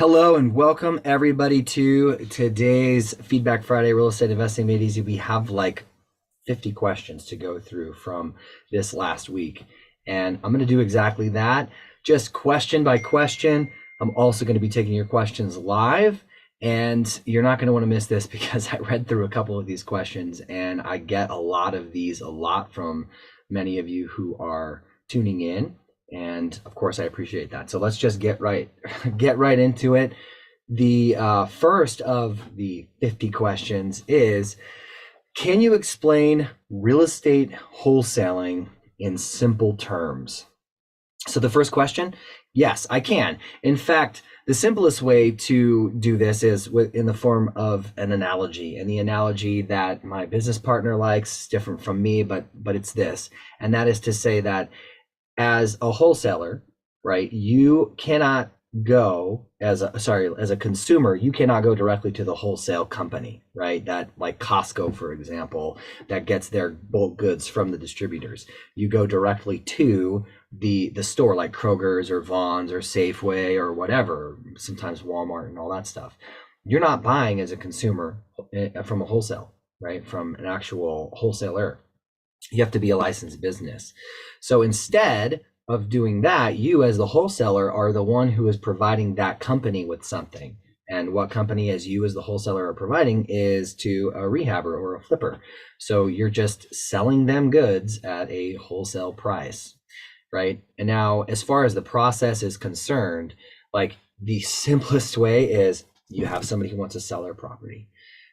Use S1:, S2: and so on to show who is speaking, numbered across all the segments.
S1: Hello and welcome everybody to today's Feedback Friday Real Estate Investing Made Easy. We have like 50 questions to go through from this last week, and I'm going to do exactly that, just question by question. I'm also going to be taking your questions live, and you're not going to want to miss this because I read through a couple of these questions and I get a lot of these from many of you who are tuning in. And of course, I appreciate that. So let's just get right into it. The first of the 50 questions is, can you explain real estate wholesaling in simple terms? So the first question, yes, I can. In fact, the simplest way to do this is in the form of an analogy. And the analogy that my business partner likes is different from me, but it's this. And that is to say that as a wholesaler, right, you cannot go as a consumer, you cannot go directly to the wholesale company, right? That, like Costco, for example, that gets their bulk goods from the distributors. You go directly to the store, like Kroger's or Vaughn's or Safeway or whatever, sometimes Walmart and all that stuff. You're not buying as a consumer from a wholesale, right? From an actual wholesaler. You have to be a licensed business. So instead of doing that, you as the wholesaler are the one who is providing that company with something. And what company as you as the wholesaler are providing is to a rehabber or a flipper. So you're just selling them goods at a wholesale price, right? And now, as far as the process is concerned, like the simplest way is you have somebody who wants to sell their property.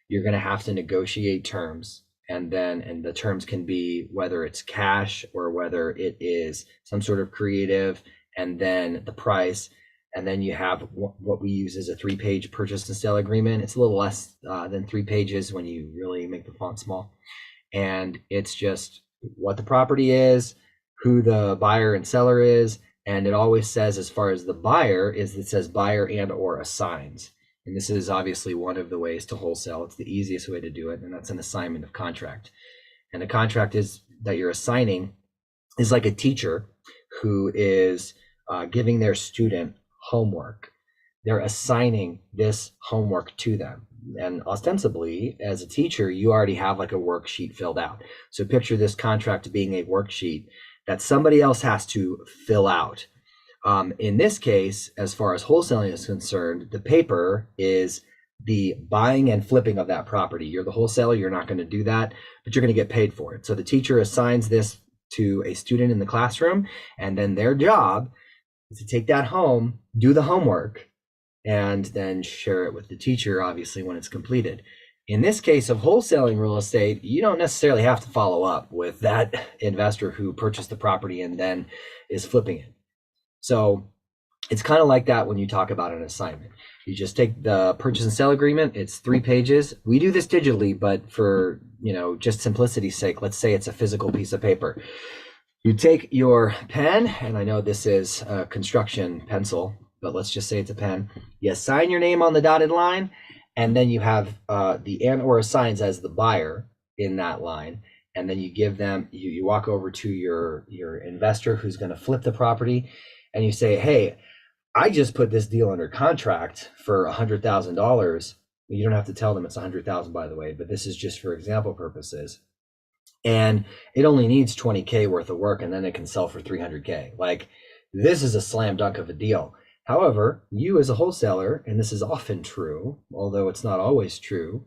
S1: You're going to have to negotiate terms. And the terms can be whether it's cash or whether it is some sort of creative, and then the price. And then you have what we use as a 3-page purchase and sale agreement. It's a little less than 3 pages when you really make the font small. And it's just what the property is, who the buyer and seller is. And it always says, as far as the buyer is, it says buyer and or assigns. And this is obviously one of the ways to wholesale. It's the easiest way to do it, and that's an assignment of contract. And the contract is that you're assigning is like a teacher who is giving their student homework. They're assigning this homework to them. And ostensibly, as a teacher, you already have like a worksheet filled out. So picture this contract being a worksheet that somebody else has to fill out. In this case, as far as wholesaling is concerned, the paper is the buying and flipping of that property. You're the wholesaler, you're not going to do that, but you're going to get paid for it. So the teacher assigns this to a student in the classroom, and then their job is to take that home, do the homework, and then share it with the teacher, obviously, when it's completed. In this case of wholesaling real estate, you don't necessarily have to follow up with that investor who purchased the property and then is flipping it. So it's kind of like that when you talk about an assignment. You just take the purchase and sale agreement. It's 3 pages. We do this digitally, but for, just simplicity's sake, let's say it's a physical piece of paper. You take your pen, and I know this is a construction pencil, but let's just say it's a pen. You sign your name on the dotted line, and then you have the and or assigns as the buyer in that line. And then you give them, you walk over to your investor who's going to flip the property. And you say, hey, I just put this deal under contract for $100,000. You don't have to tell them it's $100,000, by the way, but this is just for example purposes. And it only needs $20K worth of work, and then it can sell for $300K. Like, this is a slam dunk of a deal. However, you as a wholesaler, and this is often true, although it's not always true,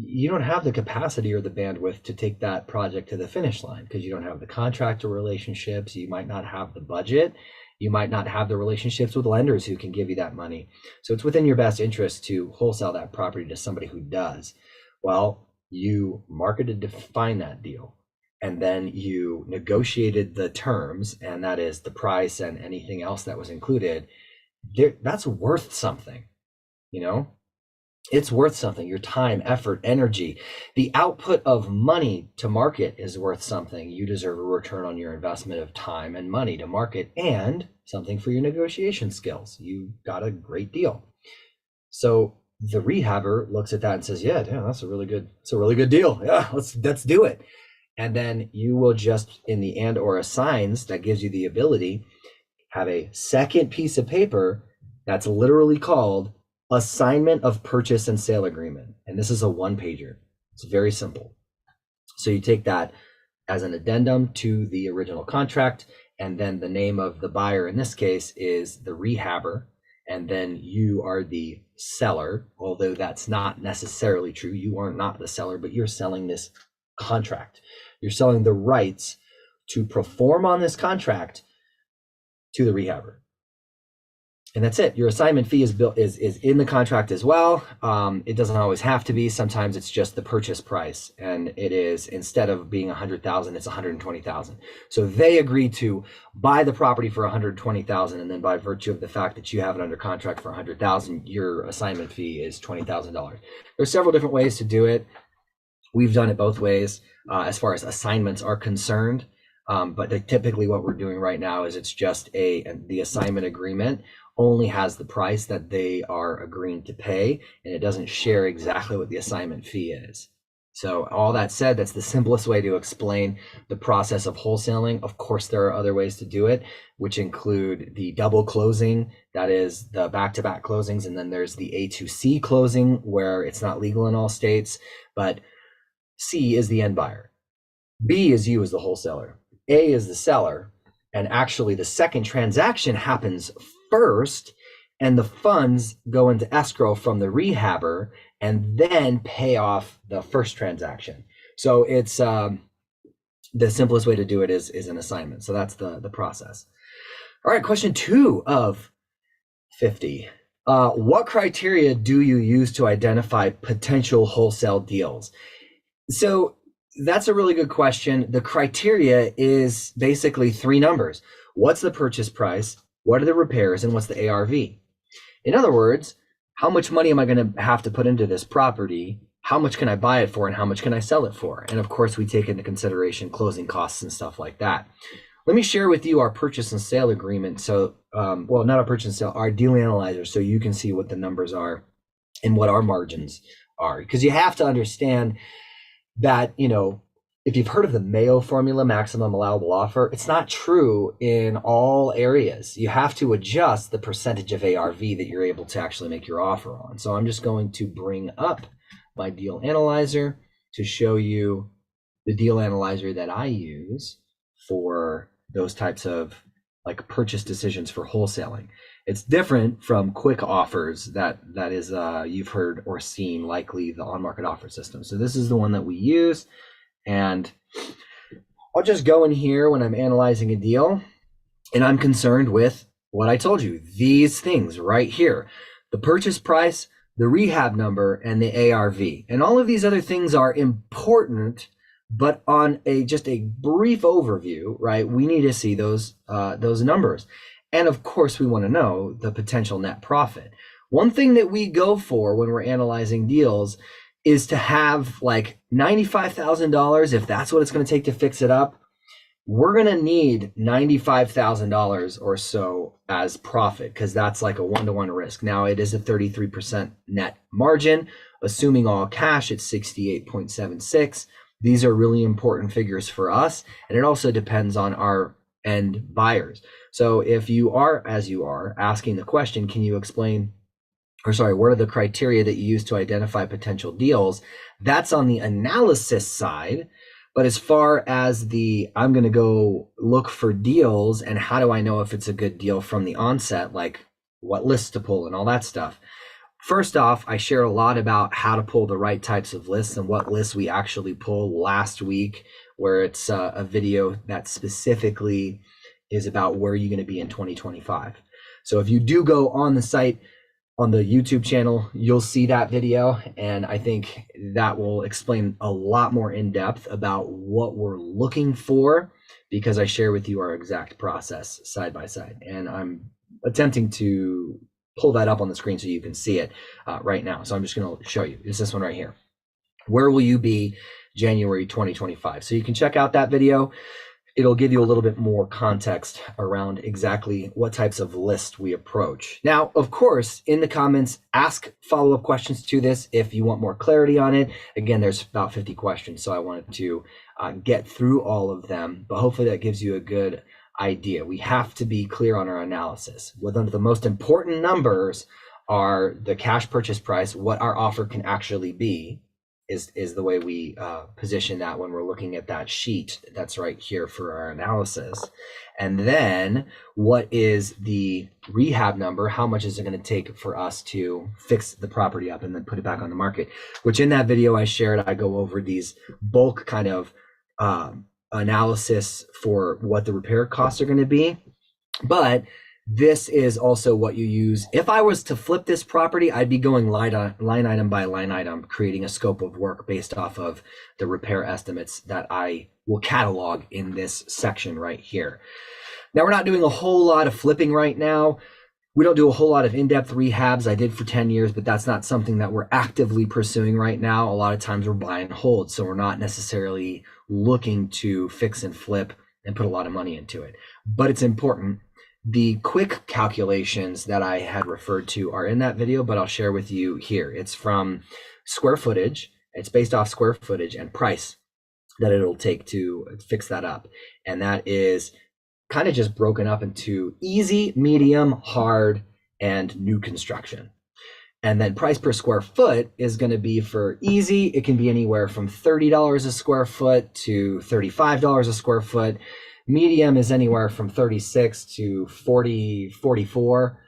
S1: you don't have the capacity or the bandwidth to take that project to the finish line because you don't have the contractor relationships. You might not have the budget. You might not have the relationships with lenders who can give you that money. So it's within your best interest to wholesale that property to somebody who does. Well, you marketed to find that deal, and then you negotiated the terms, and that is the price and anything else that was included. That's worth something, It's worth something. Your time, effort, energy, the output of money to market is worth something. You deserve a return on your investment of time and money to market, and something for your negotiation skills. You got a great deal. So the rehabber looks at that and says, yeah, damn, that's a really good deal. Yeah, let's do it. And then you will just, in the and or assigns, that gives you the ability, have a second piece of paper that's literally called assignment of purchase and sale agreement. And this is a one-pager. It's very simple. So you take that as an addendum to the original contract, and then the name of the buyer in this case is the rehabber, and then you are the seller, although that's not necessarily true. You are not the seller, but you're selling this contract. You're selling the rights to perform on this contract to the rehabber. And that's it. Your assignment fee is in the contract as well. It doesn't always have to be. Sometimes it's just the purchase price, and it is, instead of being $100,000, it's $120,000. So they agree to buy the property for $120,000, and then by virtue of the fact that you have it under contract for $100,000, your assignment fee is $20,000. There's several different ways to do it. We've done it both ways as far as assignments are concerned. But typically what we're doing right now is it's just the assignment agreement only has the price that they are agreeing to pay, and it doesn't share exactly what the assignment fee is. So all that said, that's the simplest way to explain the process of wholesaling. Of course, there are other ways to do it, which include the double closing, that is the back-to-back closings, and then there's the A2C closing, where it's not legal in all states, but C is the end buyer. B is you as the wholesaler. A is the seller, and actually the second transaction happens first, and the funds go into escrow from the rehabber and then pay off the first transaction. So it's the simplest way to do it is an assignment. So that's the process. All right, question 2 of 50. What criteria do you use to identify potential wholesale deals? So that's a really good question. The criteria is basically 3 numbers. What's the purchase price? What are the repairs? And what's the ARV? In other words, how much money am I going to have to put into this property? How much can I buy it for? And how much can I sell it for? And of course, we take into consideration closing costs and stuff like that. Let me share with you our purchase and sale agreement. So, well, not our purchase and sale, our deal analyzer, so you can see what the numbers are and what our margins are. Because you have to understand that, if you've heard of the Mayo formula, maximum allowable offer, it's not true in all areas. You have to adjust the percentage of ARV that you're able to actually make your offer on. So I'm just going to bring up my deal analyzer to show you the deal analyzer that I use for those types of purchase decisions for wholesaling. It's different from quick offers that is you've heard or seen, likely the on-market offer system. So this is the one that we use. And I'll just go in here when I'm analyzing a deal, and I'm concerned with what I told you, these things right here: the purchase price, the rehab number, and the ARV. And all of these other things are important, but on just a brief overview, right? We need to see those numbers. And of course, we want to know the potential net profit. One thing that we go for when we're analyzing deals is to have $95,000, if that's what it's going to take to fix it up. We're going to need $95,000 or so as profit, because that's like a 1-to-1 risk. Now, it is a 33% net margin. Assuming all cash, it's 68.76. These are really important figures for us, and it also depends on our end buyers. So if you are, as you are, asking the question, can you explain, what are the criteria that you use to identify potential deals? That's on the analysis side. But as far as I'm going to go look for deals and how do I know if it's a good deal from the onset, like what lists to pull and all that stuff. First off, I share a lot about how to pull the right types of lists and what lists we actually pull last week, where it's a video that specifically is about where you're going to be in 2025. So if you do go on the site, on the YouTube channel, you'll see that video, and I think that will explain a lot more in depth about what we're looking for, because I share with you our exact process side by side, and I'm attempting to pull that up on the screen so you can see it right now. So I'm just going to show you. It's this one right here. Where will you be January 2025? So you can check out that video. It'll give you a little bit more context around exactly what types of lists we approach. Now, of course, in the comments, ask follow-up questions to this if you want more clarity on it. Again, there's about 50 questions, so I wanted to get through all of them, but hopefully that gives you a good idea. We have to be clear on our analysis. One of the most important numbers are the cash purchase price, what our offer can actually be, is the way we position that when we're looking at that sheet that's right here for our analysis. And then what is the rehab number? How much is it going to take for us to fix the property up and then put it back on the market? Which in that video I shared, I go over these bulk kind of analysis for what the repair costs are going to be. But this is also what you use. If I was to flip this property, I'd be going line item by line item, creating a scope of work based off of the repair estimates that I will catalog in this section right here. Now, we're not doing a whole lot of flipping right now. We don't do a whole lot of in-depth rehabs. I did for 10 years, but that's not something that we're actively pursuing right now. A lot of times we're buy and hold, so we're not necessarily looking to fix and flip and put a lot of money into it. But it's important. The quick calculations that I had referred to are in that video, but I'll share with you here. It's from square footage. It's based off square footage and price that it'll take to fix that up. And that is kind of just broken up into easy, medium, hard, and new construction. And then price per square foot is going to be for easy. It can be anywhere from $30 a square foot to $35 a square foot. Medium is anywhere from 36 to 40, 44.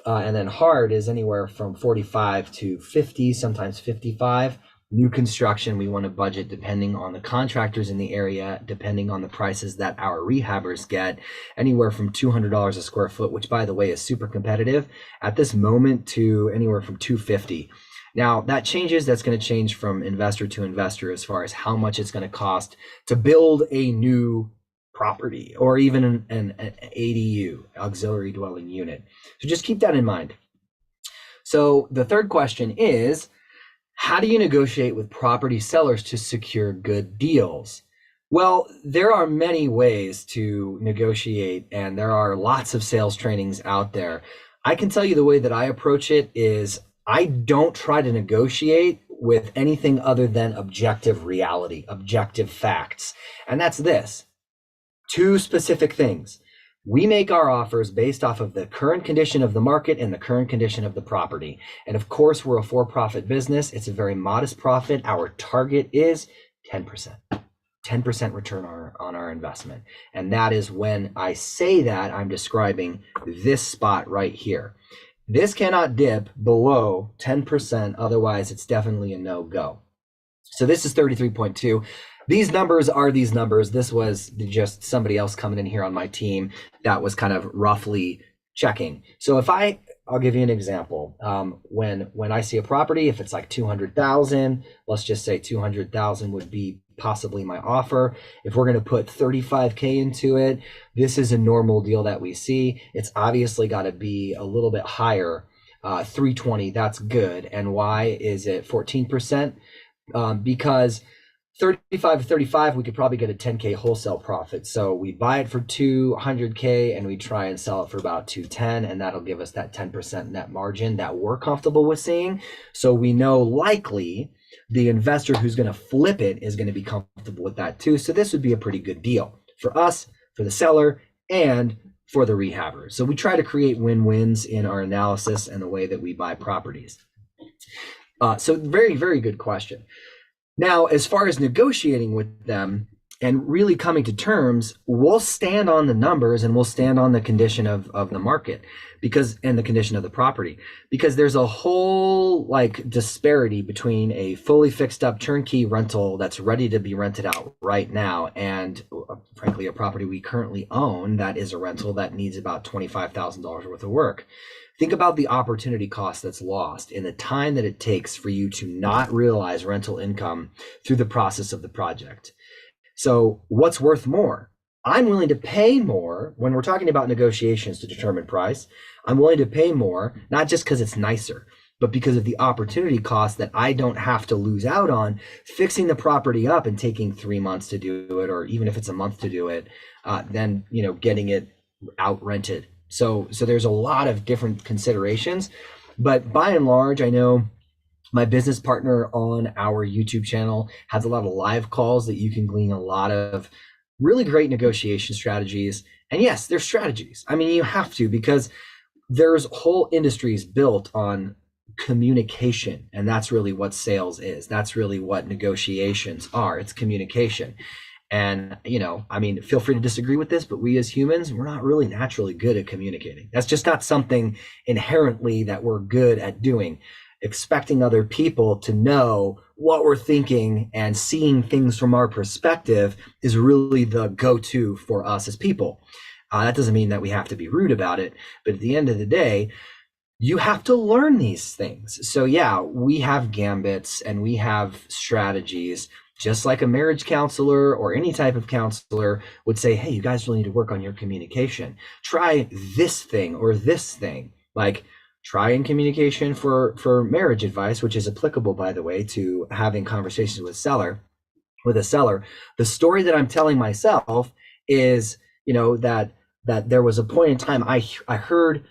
S1: And then hard is anywhere from 45 to 50, sometimes 55. New construction, we want to budget depending on the contractors in the area, depending on the prices that our rehabbers get, anywhere from $200 a square foot, which by the way is super competitive at this moment, to anywhere from $250. Now that changes, that's going to change from investor to investor as far as how much it's going to cost to build a new property or even an ADU, auxiliary dwelling unit. So just keep that in mind. So the third question is, how do you negotiate with property sellers to secure good deals? Well, there are many ways to negotiate, and there are lots of sales trainings out there. I can tell you the way that I approach it is I don't try to negotiate with anything other than objective reality, objective facts. And that's this. Two specific things. We make our offers based off of the current condition of the market and the current condition of the property. And of course, we're a for-profit business. It's a very modest profit. Our target is 10%. 10% return on our investment. And that is when I say that, I'm describing this spot right here. This cannot dip below 10%. Otherwise, it's definitely a no-go. So this is 33.2. These numbers are these numbers. This was just somebody else coming in here on my team that was kind of roughly checking. So if I'll give you an example. When I see a property, if it's like 200,000, let's just say 200,000 would be possibly my offer. If we're going to put 35K into it, this is a normal deal that we see. It's obviously got to be a little bit higher. 320, that's good. And why is it 14%? Because 35 to 35, we could probably get a 10K wholesale profit. So we buy it for 200K and we try and sell it for about 210, and that'll give us that 10% net margin that we're comfortable with seeing. So we know likely the investor who's going to flip it is going to be comfortable with that too. So this would be a pretty good deal for us, for the seller, and for the rehabber. So we try to create win-wins in our analysis and the way that we buy properties. So very, very good question. Now, as far as negotiating with them and really coming to terms, we'll stand on the numbers and we'll stand on the condition of the market and the condition of the property, because there's a whole disparity between a fully fixed up turnkey rental that's ready to be rented out right now and frankly a property we currently own that is a rental that needs about $25,000 worth of work. Think about the opportunity cost that's lost in the time that it takes for you to not realize rental income through the process of the project. So what's worth more? I'm willing to pay more when we're talking about negotiations to determine price. I'm willing to pay more, not just because it's nicer, but because of the opportunity cost that I don't have to lose out on fixing the property up and taking 3 months to do it, or even if it's a month to do it, then getting it out rented. So there's a lot of different considerations, but by and large, I know my business partner on our YouTube channel has a lot of live calls that you can glean a lot of really great negotiation strategies. And yes, there's strategies. I mean, you have to, because there's whole industries built on communication, and that's really what sales is. That's really what negotiations are. It's communication. And, I mean, feel free to disagree with this, but we as humans, we're not really naturally good at communicating. That's just not something inherently that we're good at doing. Expecting other people to know what we're thinking and seeing things from our perspective is really the go-to for us as people. That doesn't mean that we have to be rude about it, but at the end of the day, you have to learn these things. So yeah, we have gambits and we have strategies, just like a marriage counselor or any type of counselor would say, hey, you guys really need to work on your communication. Try this thing or this thing. Like, try in communication for marriage advice, which is applicable, by the way, to having conversations with a seller. The story that I'm telling myself is, that there was a point in time I heard,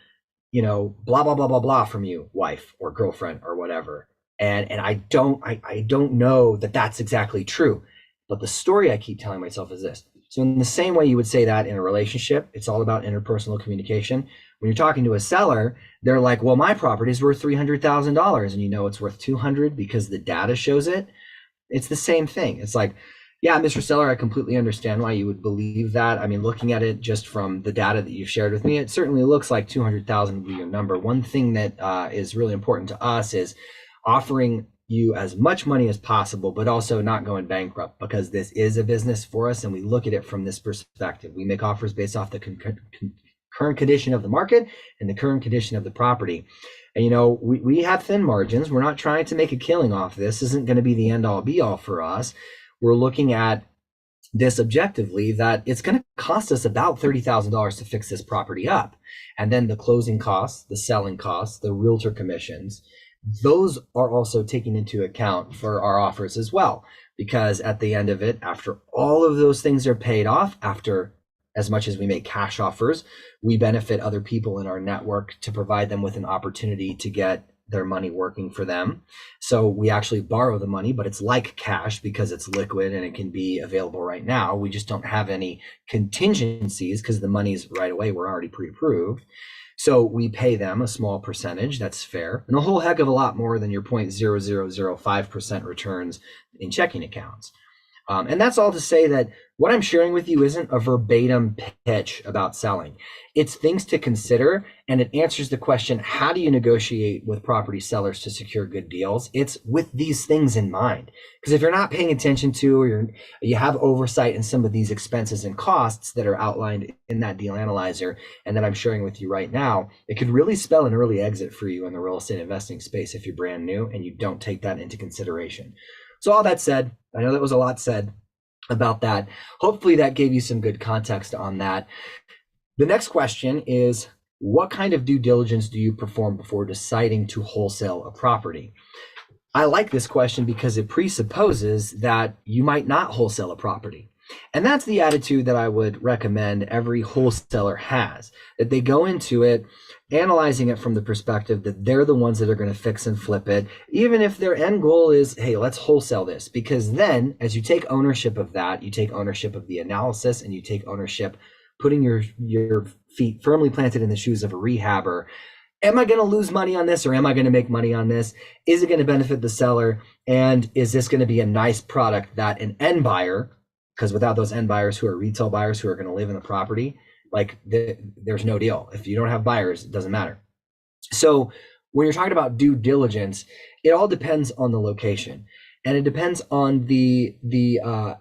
S1: blah, blah, blah, blah, blah from you, wife or girlfriend or whatever. And I don't know that that's exactly true. But the story I keep telling myself is this. So in the same way you would say that in a relationship, it's all about interpersonal communication. When you're talking to a seller, they're like, well, my property is worth $300,000, and it's worth 200 because the data shows it. It's the same thing. It's like, yeah, Mr. Seller, I completely understand why you would believe that. I mean, looking at it just from the data that you've shared with me, it certainly looks like 200,000 would be your number. One thing that is really important to us is offering you as much money as possible, but also not going bankrupt, because this is a business for us and we look at it from this perspective. We make offers based off the current condition of the market and the current condition of the property. And we have thin margins. We're not trying to make a killing off this. Isn't going to be the end all be all for us. We're looking at this objectively, that it's going to cost us about $30,000 to fix this property up. And then the closing costs, the selling costs, the realtor commissions, those are also taken into account for our offers as well. Because at the end of it, after all of those things are paid off, after as much as we make cash offers, we benefit other people in our network to provide them with an opportunity to get their money working for them. So we actually borrow the money, but it's like cash because it's liquid and it can be available right now. We just don't have any contingencies because the money's right away. We're already pre-approved. So we pay them a small percentage. That's fair. And a whole heck of a lot more than your 0.0005% returns in checking accounts. And that's all to say that what I'm sharing with you isn't a verbatim pitch about selling. It's things to consider, and it answers the question, how do you negotiate with property sellers to secure good deals? It's with these things in mind. Because if you're not paying attention to, or you have oversight in some of these expenses and costs that are outlined in that deal analyzer and that I'm sharing with you right now, it could really spell an early exit for you in the real estate investing space if you're brand new and you don't take that into consideration. So all that said, I know that was a lot said about that. Hopefully that gave you some good context on that. The next question is, what kind of due diligence do you perform before deciding to wholesale a property? I like this question because it presupposes that you might not wholesale a property. And that's the attitude that I would recommend every wholesaler has, that they go into it analyzing it from the perspective that they're the ones that are going to fix and flip it, even if their end goal is, hey, let's wholesale this. Because then as you take ownership of that, you take ownership of the analysis, and you take ownership putting your feet firmly planted in the shoes of a rehabber. Am I going to lose money on this, or am I going to make money on this? Is it going to benefit the seller? And is this going to be a nice product that an end buyer, because without those end buyers who are retail buyers who are going to live in the property, there's no deal. If you don't have buyers, it doesn't matter. So when you're talking about due diligence, it all depends on the location, and it depends on the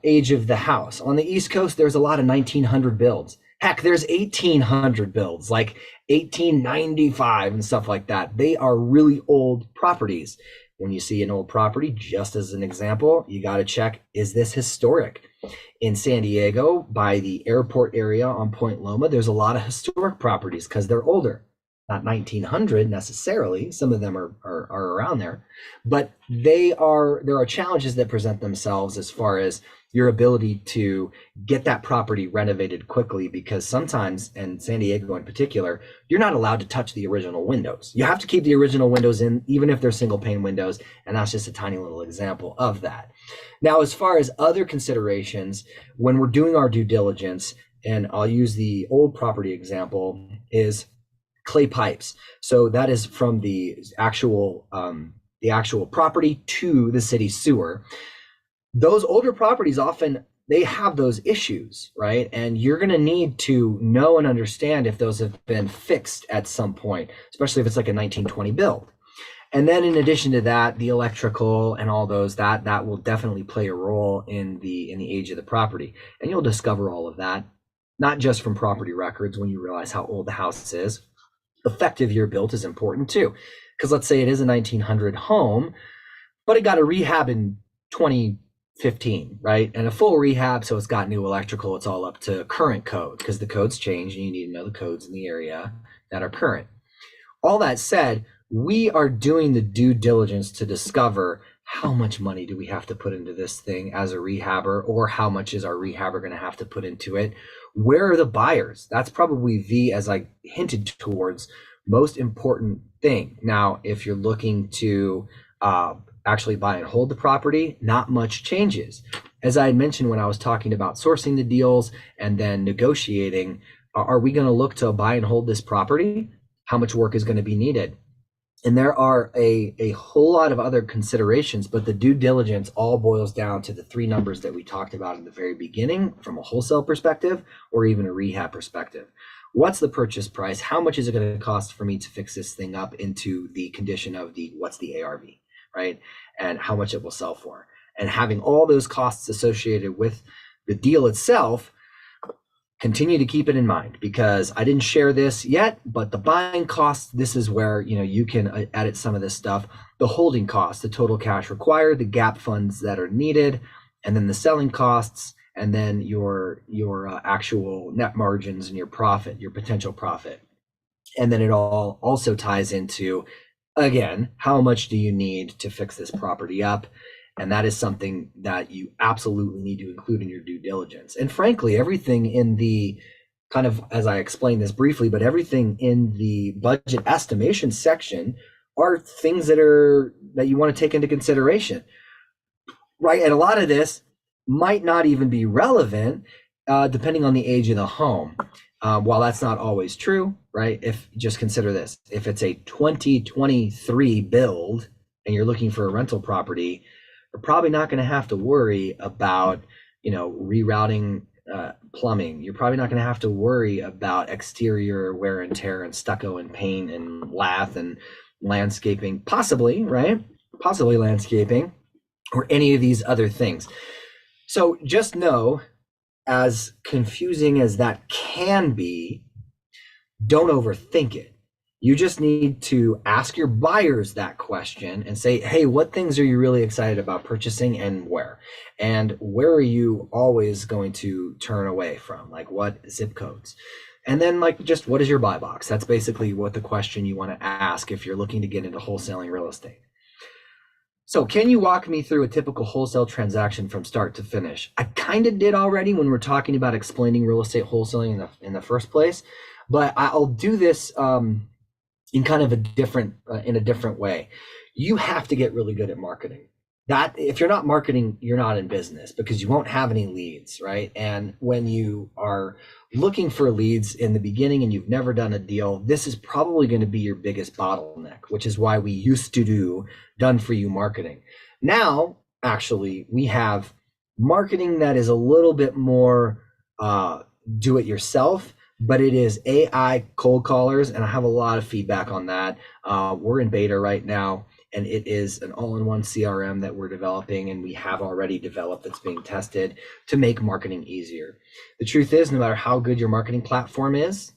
S1: age of the house. On the East Coast, there's a lot of 1900 builds. Heck, there's 1800 builds, like 1895 and stuff like that. They are really old properties. When you see an old property, just as an example, you got to check, is this historic? In San Diego, by the airport area on Point Loma, there's a lot of historic properties because they're older. Not 1900 necessarily. Some of them are around there, but there are challenges that present themselves as far as your ability to get that property renovated quickly, because sometimes, and San Diego in particular, you're not allowed to touch the original windows. You have to keep the original windows in, even if they're single pane windows, and that's just a tiny little example of that. Now, as far as other considerations, when we're doing our due diligence, and I'll use the old property example, is clay pipes. So that is from the actual property to the city sewer. Those older properties often, they have those issues, right? And you're going to need to know and understand if those have been fixed at some point, especially if it's like a 1920 build. And then in addition to that, the electrical and all those, that will definitely play a role in the age of the property. And you'll discover all of that, not just from property records when you realize how old the house is. Effective year built is important too. Because let's say it is a 1900 home, but it got a rehab in 2015, right? And a full rehab, so it's got new electrical, it's all up to current code, because the codes change and you need to know the codes in the area that are current. All that said, we are doing the due diligence to discover how much money do we have to put into this thing as a rehabber, or how much is our rehabber going to have to put into it? Where are the buyers? That's probably the, as I hinted towards, most important thing. Now, if you're looking to actually buy and hold the property, not much changes. As I had mentioned when I was talking about sourcing the deals and then negotiating, are we going to look to buy and hold this property? How much work is going to be needed? And there are a whole lot of other considerations, but the due diligence all boils down to the three numbers that we talked about in the very beginning from a wholesale perspective or even a rehab perspective. What's the purchase price? How much is it going to cost for me to fix this thing up into the condition of what's the ARV, right? And how much it will sell for. And having all those costs associated with the deal itself, continue to keep it in mind, because I didn't share this yet, but the buying costs, this is where you can edit some of this stuff. The holding costs, the total cash required, the gap funds that are needed, and then the selling costs, and then your actual net margins and your profit, your potential profit. And then it all also ties into, again, how much do you need to fix this property up? And that is something that you absolutely need to include in your due diligence. And frankly, everything in the kind of, as I explained this briefly, but everything in the budget estimation section are things that you want to take into consideration, right? And a lot of this might not even be relevant depending on the age of the home. While that's not always true, right? If just consider this, if it's a 2023 build and you're looking for a rental property, you're probably not going to have to worry about, rerouting plumbing. You're probably not going to have to worry about exterior wear and tear and stucco and paint and lath and landscaping, possibly, right? Possibly landscaping or any of these other things. So just know, as confusing as that can be, don't overthink it. You just need to ask your buyers that question and say, hey, what things are you really excited about purchasing and where? And where are you always going to turn away from? Like what zip codes? And then just what is your buy box? That's basically what the question you want to ask if you're looking to get into wholesaling real estate. So can you walk me through a typical wholesale transaction from start to finish? I kind of did already when we're talking about explaining real estate wholesaling in the first place, but I'll do this in kind of a different way. You have to get really good at marketing. That if you're not marketing, you're not in business, because you won't have any leads, right? And when you are looking for leads in the beginning and you've never done a deal, this is probably going to be your biggest bottleneck, which is why we used to do done for you marketing. Now, actually, we have marketing that is a little bit more do it yourself, but it is AI cold callers, and I have a lot of feedback on that. We're in beta right now, and it is an all-in-one CRM that we're developing, and we have already developed that's being tested to make marketing easier. The truth is, no matter how good your marketing platform is,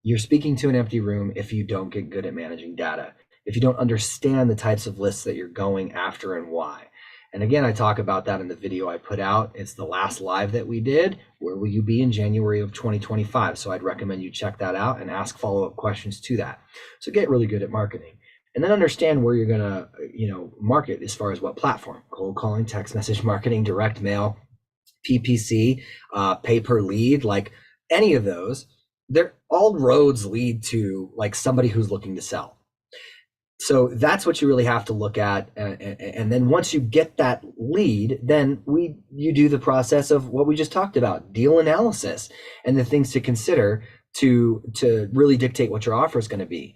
S1: you're speaking to an empty room if you don't get good at managing data, if you don't understand the types of lists that you're going after and why. And again, I talk about that in the video I put out. It's the last live that we did. Where will you be in January of 2025? So I'd recommend you check that out and ask follow-up questions to that. So get really good at marketing. And then understand where you're gonna, market as far as what platform: cold calling, text message marketing, direct mail, PPC, pay per lead, like any of those. They're all roads lead to somebody who's looking to sell. So that's what you really have to look at. And then once you get that lead, then you do the process of what we just talked about, deal analysis, and the things to consider to really dictate what your offer is going to be.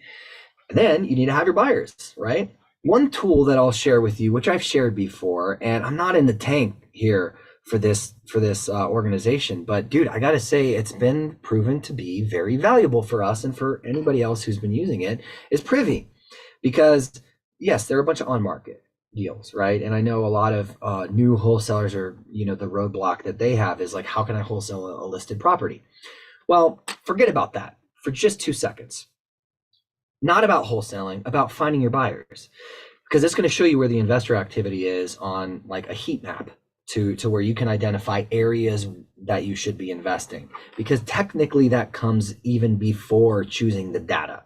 S1: And then you need to have your buyers, right? One tool that I'll share with you, which I've shared before, and I'm not in the tank here for this organization, but dude, I got to say it's been proven to be very valuable for us and for anybody else who's been using it, is Privy. Because yes, there are a bunch of on-market deals, right? And I know a lot of new wholesalers are, the roadblock that they have is like, how can I wholesale a listed property? Well, forget about that for just 2 seconds. Not about wholesaling, about finding your buyers, because it's going to show you where the investor activity is on like a heat map to where you can identify areas that you should be investing, because technically that comes even before choosing the data.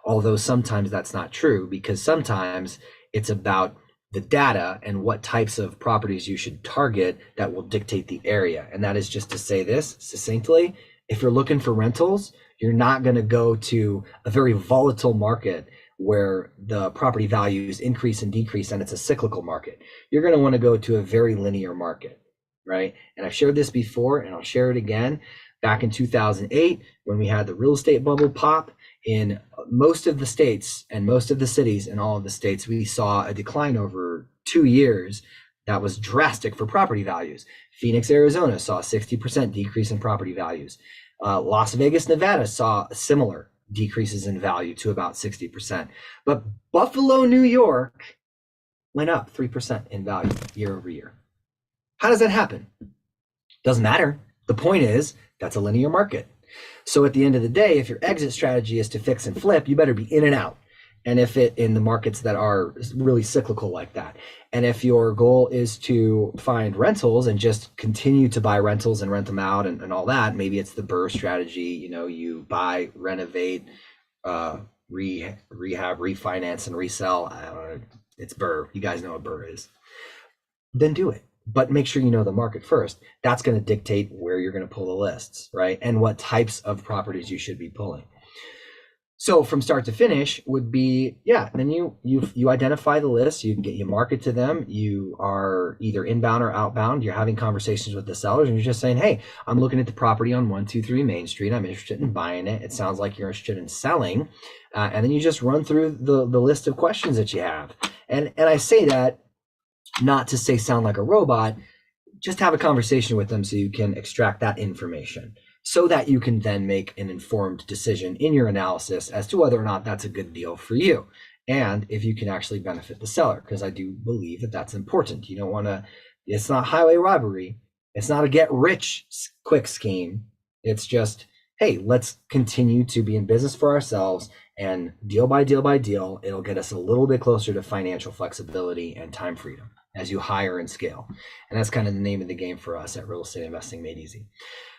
S1: Although sometimes that's not true, because sometimes it's about the data and what types of properties you should target that will dictate the area. And that is just to say this succinctly: if you're looking for rentals, you're not going to go to a very volatile market where the property values increase and decrease and it's a cyclical market. You're going to want to go to a very linear market, right? And I've shared this before and I'll share it again. Back in 2008, when we had the real estate bubble pop, in most of the states and most of the cities in all of the states, we saw a decline over 2 years that was drastic for property values. Phoenix, Arizona saw a 60% decrease in property values. Las Vegas, Nevada saw similar decreases in value to about 60%. But Buffalo, New York went up 3% in value year over year. How does that happen? Doesn't matter. The point is, that's a linear market. So at the end of the day, if your exit strategy is to fix and flip, you better be in and out. And if it in the markets that are really cyclical like that. And if your goal is to find rentals and just continue to buy rentals and rent them out and all that, maybe it's the BRRRR strategy, you buy, renovate, rehab, refinance, and resell. I don't know, it's BRRRR. You guys know what BRRRR is. Then do it. But make sure you know the market first. That's going to dictate where you're going to pull the lists, right? And what types of properties you should be pulling. So from start to finish would be, then you identify the list, you market to them, you are either inbound or outbound, you're having conversations with the sellers, and you're just saying, hey, I'm looking at the property on 123 Main Street, I'm interested in buying it, it sounds like you're interested in selling, and then you just run through the list of questions that you have. And I say that not to say sound like a robot, just have a conversation with them so you can extract that information so that you can then make an informed decision in your analysis as to whether or not that's a good deal for you and if you can actually benefit the seller, because I do believe that that's important. You don't want to, it's not highway robbery, it's not a get rich quick scheme, it's just, hey, let's continue to be in business for ourselves, and deal by deal by deal, it'll get us a little bit closer to financial flexibility and time freedom as you hire and scale. And that's kind of the name of the game for us at Real Estate Investing Made Easy.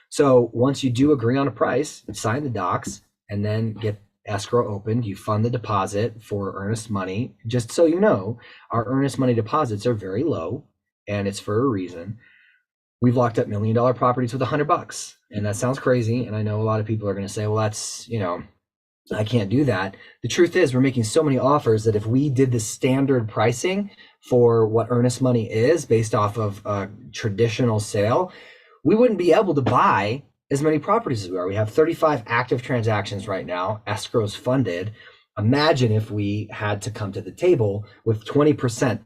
S1: So once you do agree on a price, sign the docs, and then get escrow opened, you fund the deposit for earnest money. Just so you know, our earnest money deposits are very low, and it's for a reason. We've locked up $1 million properties with $100. And that sounds crazy. And I know a lot of people are going to say, well, that's, I can't do that. The truth is, we're making so many offers that if we did the standard pricing for what earnest money is based off of a traditional sale, we wouldn't be able to buy as many properties as we are. We have 35 active transactions right now, escrows funded. Imagine if we had to come to the table with 20%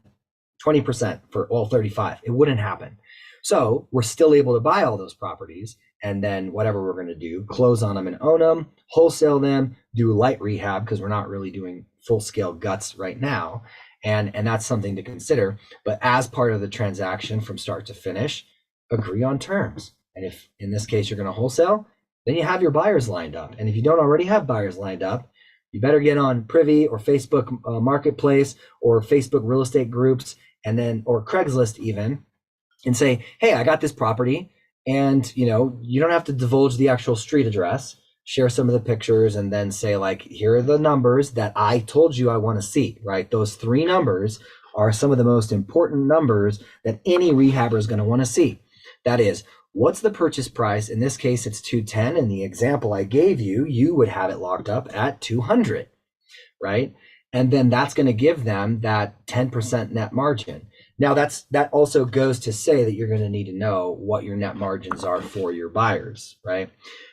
S1: for all 35. It wouldn't happen. So we're still able to buy all those properties, and then whatever we're going to do, close on them and own them, wholesale them, do light rehab, because we're not really doing full scale guts right now. And that's something to consider. But as part of the transaction from start to finish, agree on terms. And if in this case you're going to wholesale, then you have your buyers lined up. And if you don't already have buyers lined up, you better get on Privy or Facebook Marketplace or Facebook real estate groups, and then, or Craigslist even, and say, hey, I got this property, and you don't have to divulge the actual street address, share some of the pictures, and then say, like, here are the numbers that I told you I want to see, right? Those 3 numbers are some of the most important numbers that any rehabber is going to want to see. That is, what's the purchase price? In this case, it's $210. In the example I gave you, you would have it locked up at $200, right? And then that's going to give them that 10% net margin. Now that also goes to say that you're going to need to know what your net margins are for your buyers, right?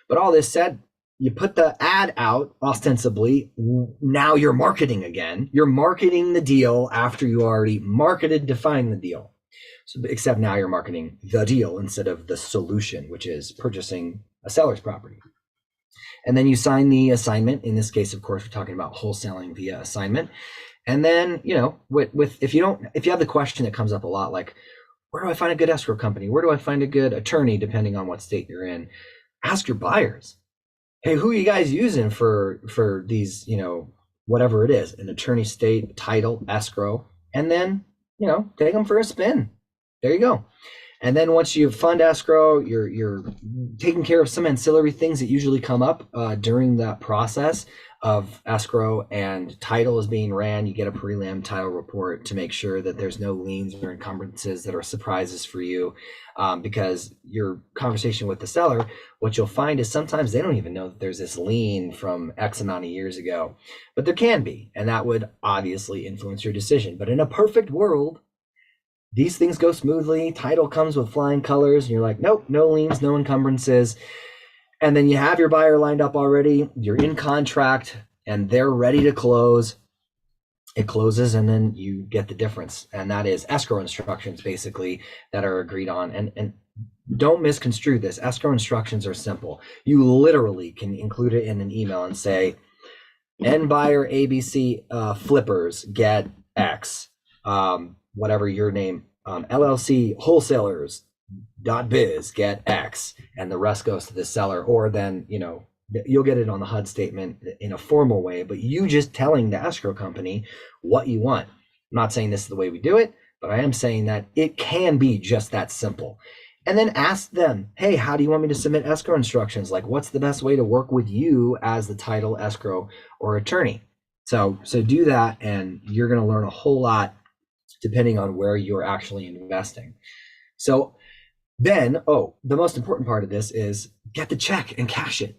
S1: But all this said, you put the ad out ostensibly. Now you're marketing again. You're marketing the deal after you already marketed to find the deal. So, except now you're marketing the deal instead of the solution, which is purchasing a seller's property. And then you sign the assignment. In this case, of course, we're talking about wholesaling via assignment. And then, if you have the question that comes up a lot, like, where do I find a good escrow company? Where do I find a good attorney, depending on what state you're in? Ask your buyers. Hey, who are you guys using for these, whatever it is, an attorney, state, title, escrow, and then, take them for a spin. There you go. And then once you fund escrow, you're taking care of some ancillary things that usually come up during that process of escrow and title is being ran. You get a prelim title report to make sure that there's no liens or encumbrances that are surprises for you, because your conversation with the seller, what you'll find is sometimes they don't even know that there's this lien from X amount of years ago, but there can be, and that would obviously influence your decision. But in a perfect world, these things go smoothly. Title comes with flying colors, and you're like, nope, no liens, no encumbrances. And then you have your buyer lined up already. You're in contract, and they're ready to close. It closes, and then you get the difference. And that is escrow instructions, basically, that are agreed on. And don't misconstrue this. Escrow instructions are simple. You literally can include it in an email and say, end buyer ABC flippers get X. Whatever your name, LLC wholesalers .biz get X, and the rest goes to the seller. Or then, you'll get it on the HUD statement in a formal way, but you just telling the escrow company what you want. I'm not saying this is the way we do it, but I am saying that it can be just that simple. And then ask them, hey, how do you want me to submit escrow instructions? Like, what's the best way to work with you as the title, escrow, or attorney? So do that, and you're going to learn a whole lot depending on where you're actually investing. So then, the most important part of this is get the check and cash it.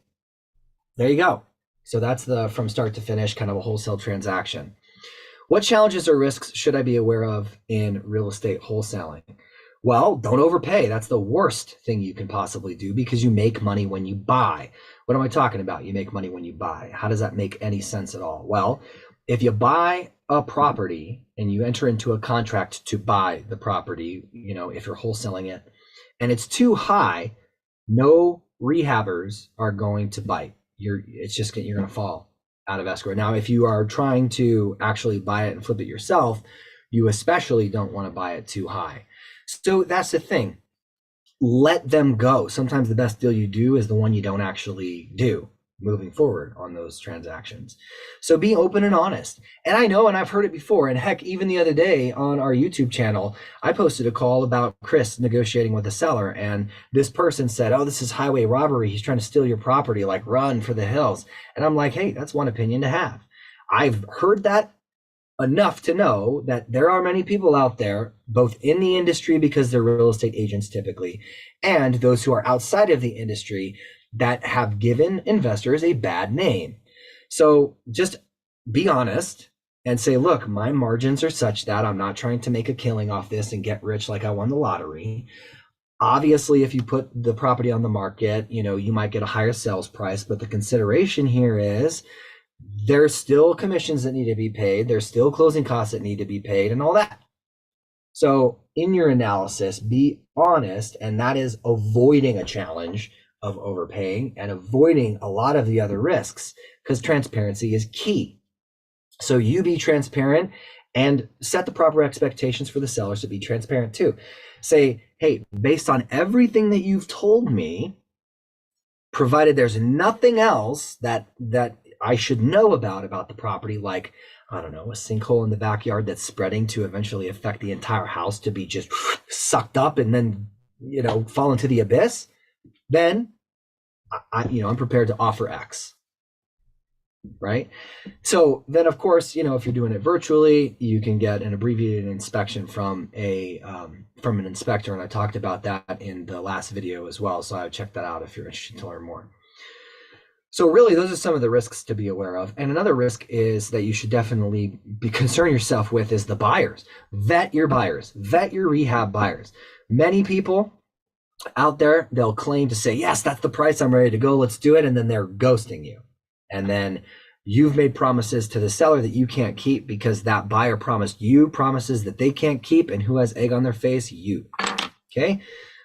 S1: There you go. So that's the from start to finish kind of a wholesale transaction. What challenges or risks should I be aware of in real estate wholesaling? Well, don't overpay. That's the worst thing you can possibly do, because you make money when you buy. What am I talking about? You make money when you buy. How does that make any sense at all? Well, if you buy a property and you enter into a contract to buy the property, if you're wholesaling it, and it's too high, no rehabbers are going to bite. You're going to fall out of escrow. Now, if you are trying to actually buy it and flip it yourself, you especially don't want to buy it too high. So that's the thing. Let them go. Sometimes the best deal you do is the one you don't actually do moving forward on those transactions. So be open and honest. And I know, and I've heard it before, and heck, even the other day on our YouTube channel, I posted a call about Chris negotiating with a seller, and this person said, oh, this is highway robbery. He's trying to steal your property, like run for the hills. And I'm like, hey, that's one opinion to have. I've heard that enough to know that there are many people out there, both in the industry, because they're real estate agents typically, and those who are outside of the industry that have given investors a bad name. So just be honest and say, look, my margins are such that I'm not trying to make a killing off this and get rich like I won the lottery. Obviously, if you put the property on the market, you might get a higher sales price, but the consideration here is there's still commissions that need to be paid. There's still closing costs that need to be paid and all that. So in your analysis, be honest, and that is avoiding a challenge of overpaying and avoiding a lot of the other risks, because transparency is key. So you be transparent and set the proper expectations for the sellers to be transparent too. Say, hey, based on everything that you've told me, provided there's nothing else that I should know about the property, like, I don't know, a sinkhole in the backyard that's spreading to eventually affect the entire house to be just sucked up and then, fall into the abyss, then I'm prepared to offer X, right? So then, of course, if you're doing it virtually, you can get an abbreviated inspection from an inspector, and I talked about that in the last video as well. So I would check that out if you're interested to learn more. So really, those are some of the risks to be aware of. And another risk is that you should definitely be concern yourself with is the buyers. Vet your buyers, vet your rehab buyers. Many people out there, they'll claim to say, yes, that's the price, I'm ready to go, let's do it. And then they're ghosting you. And then you've made promises to the seller that you can't keep because that buyer promised you promises that they can't keep. And who has egg on their face? You. Okay.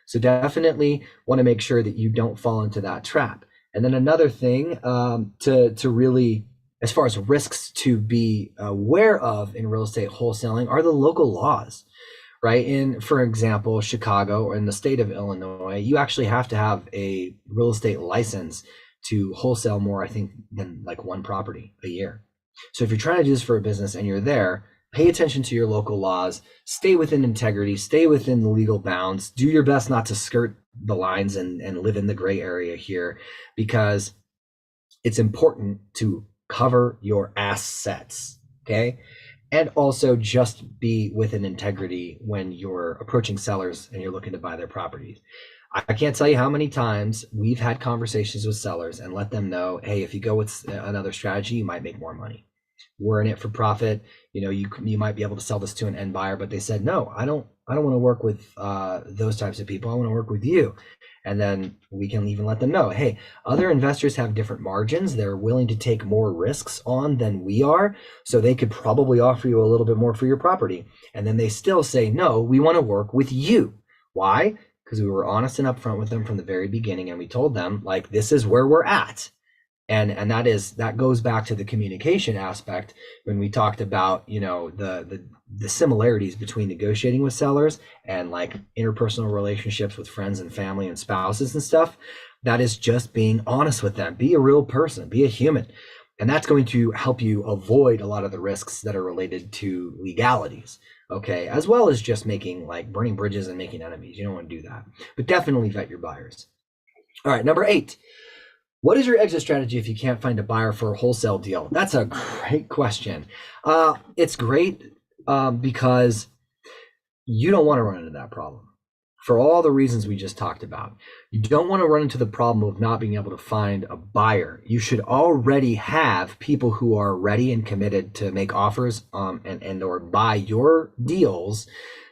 S1: So definitely want to make sure that you don't fall into that trap. And then another thing to really, as far as risks to be aware of in real estate wholesaling are the local laws, right? In, for example, Chicago or in the state of Illinois, you actually have to have a real estate license to wholesale more, I think, than like one property a year. So if you're trying to do this for a business and you're there, pay attention to your local laws, stay within integrity, stay within the legal bounds, do your best not to skirt the lines and live in the gray area here, because it's important to cover your assets, okay? And also just be within integrity when you're approaching sellers and you're looking to buy their properties. I can't tell you how many times we've had conversations with sellers and let them know, hey, if you go with another strategy, you might make more money. We're in it for profit. You know, you might be able to sell this to an end buyer, but they said, no, I don't want to work with those types of people. I want to work with you. And then we can even let them know, hey, other investors have different margins. They're willing to take more risks on than we are. So they could probably offer you a little bit more for your property. And then they still say, no, we want to work with you. Why? Because we were honest and upfront with them from the very beginning. And we told them, like, this is where we're at. And that goes back to the communication aspect when we talked about, you know, the similarities between negotiating with sellers and like interpersonal relationships with friends and family and spouses and stuff. That is just being honest with them. Be a real person, be a human. And that's going to help you avoid a lot of the risks that are related to legalities, okay? As well as just burning bridges and making enemies. You don't want to do that, but definitely vet your buyers. All right, number 8. What is your exit strategy if you can't find a buyer for a wholesale deal? That's a great question. It's great because you don't want to run into that problem for all the reasons we just talked about. You don't want to run into the problem of not being able to find a buyer. You should already have people who are ready and committed to make offers and or buy your deals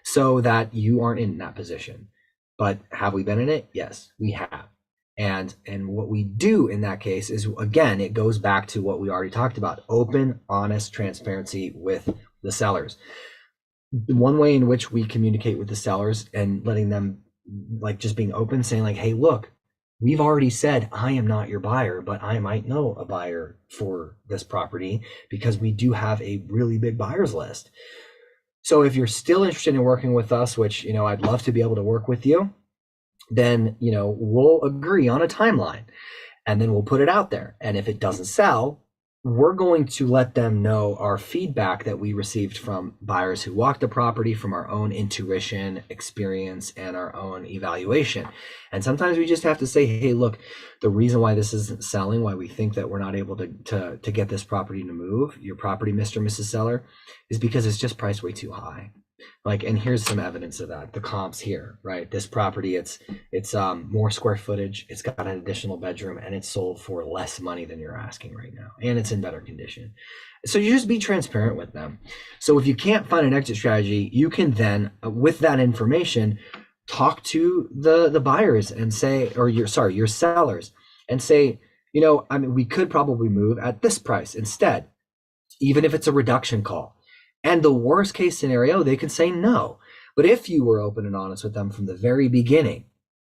S1: so that you aren't in that position. But have we been in it? Yes, we have. And what we do in that case is, again, it goes back to what we already talked about: open, honest transparency with the sellers. One way in which we communicate with the sellers and letting them, like, just being open, saying like, hey, look, we've already said I am not your buyer, but I might know a buyer for this property because we do have a really big buyers list. So if you're still interested in working with us, which, you know, I'd love to be able to work with you, then, you know, we'll agree on a timeline and then we'll put it out there. And if it doesn't sell, we're going to let them know our feedback that we received from buyers who walked the property, from our own intuition, experience, and our own evaluation. And sometimes we just have to say, hey, look, the reason why this isn't selling, why we think that we're not able to get this property to move, your property, Mr. and Mrs. Seller, is because it's just priced way too high. Like, and here's some evidence of that. The comps here, right? This property, it's more square footage. It's got an additional bedroom, and it's sold for less money than you're asking right now, and it's in better condition. So you just be transparent with them. So if you can't find an exit strategy, you can then, with that information, talk to the buyers and say, or your sellers, and say, you know, I mean, we could probably move at this price instead, even if it's a reduction call. And the worst case scenario, they could say no. But if you were open and honest with them from the very beginning,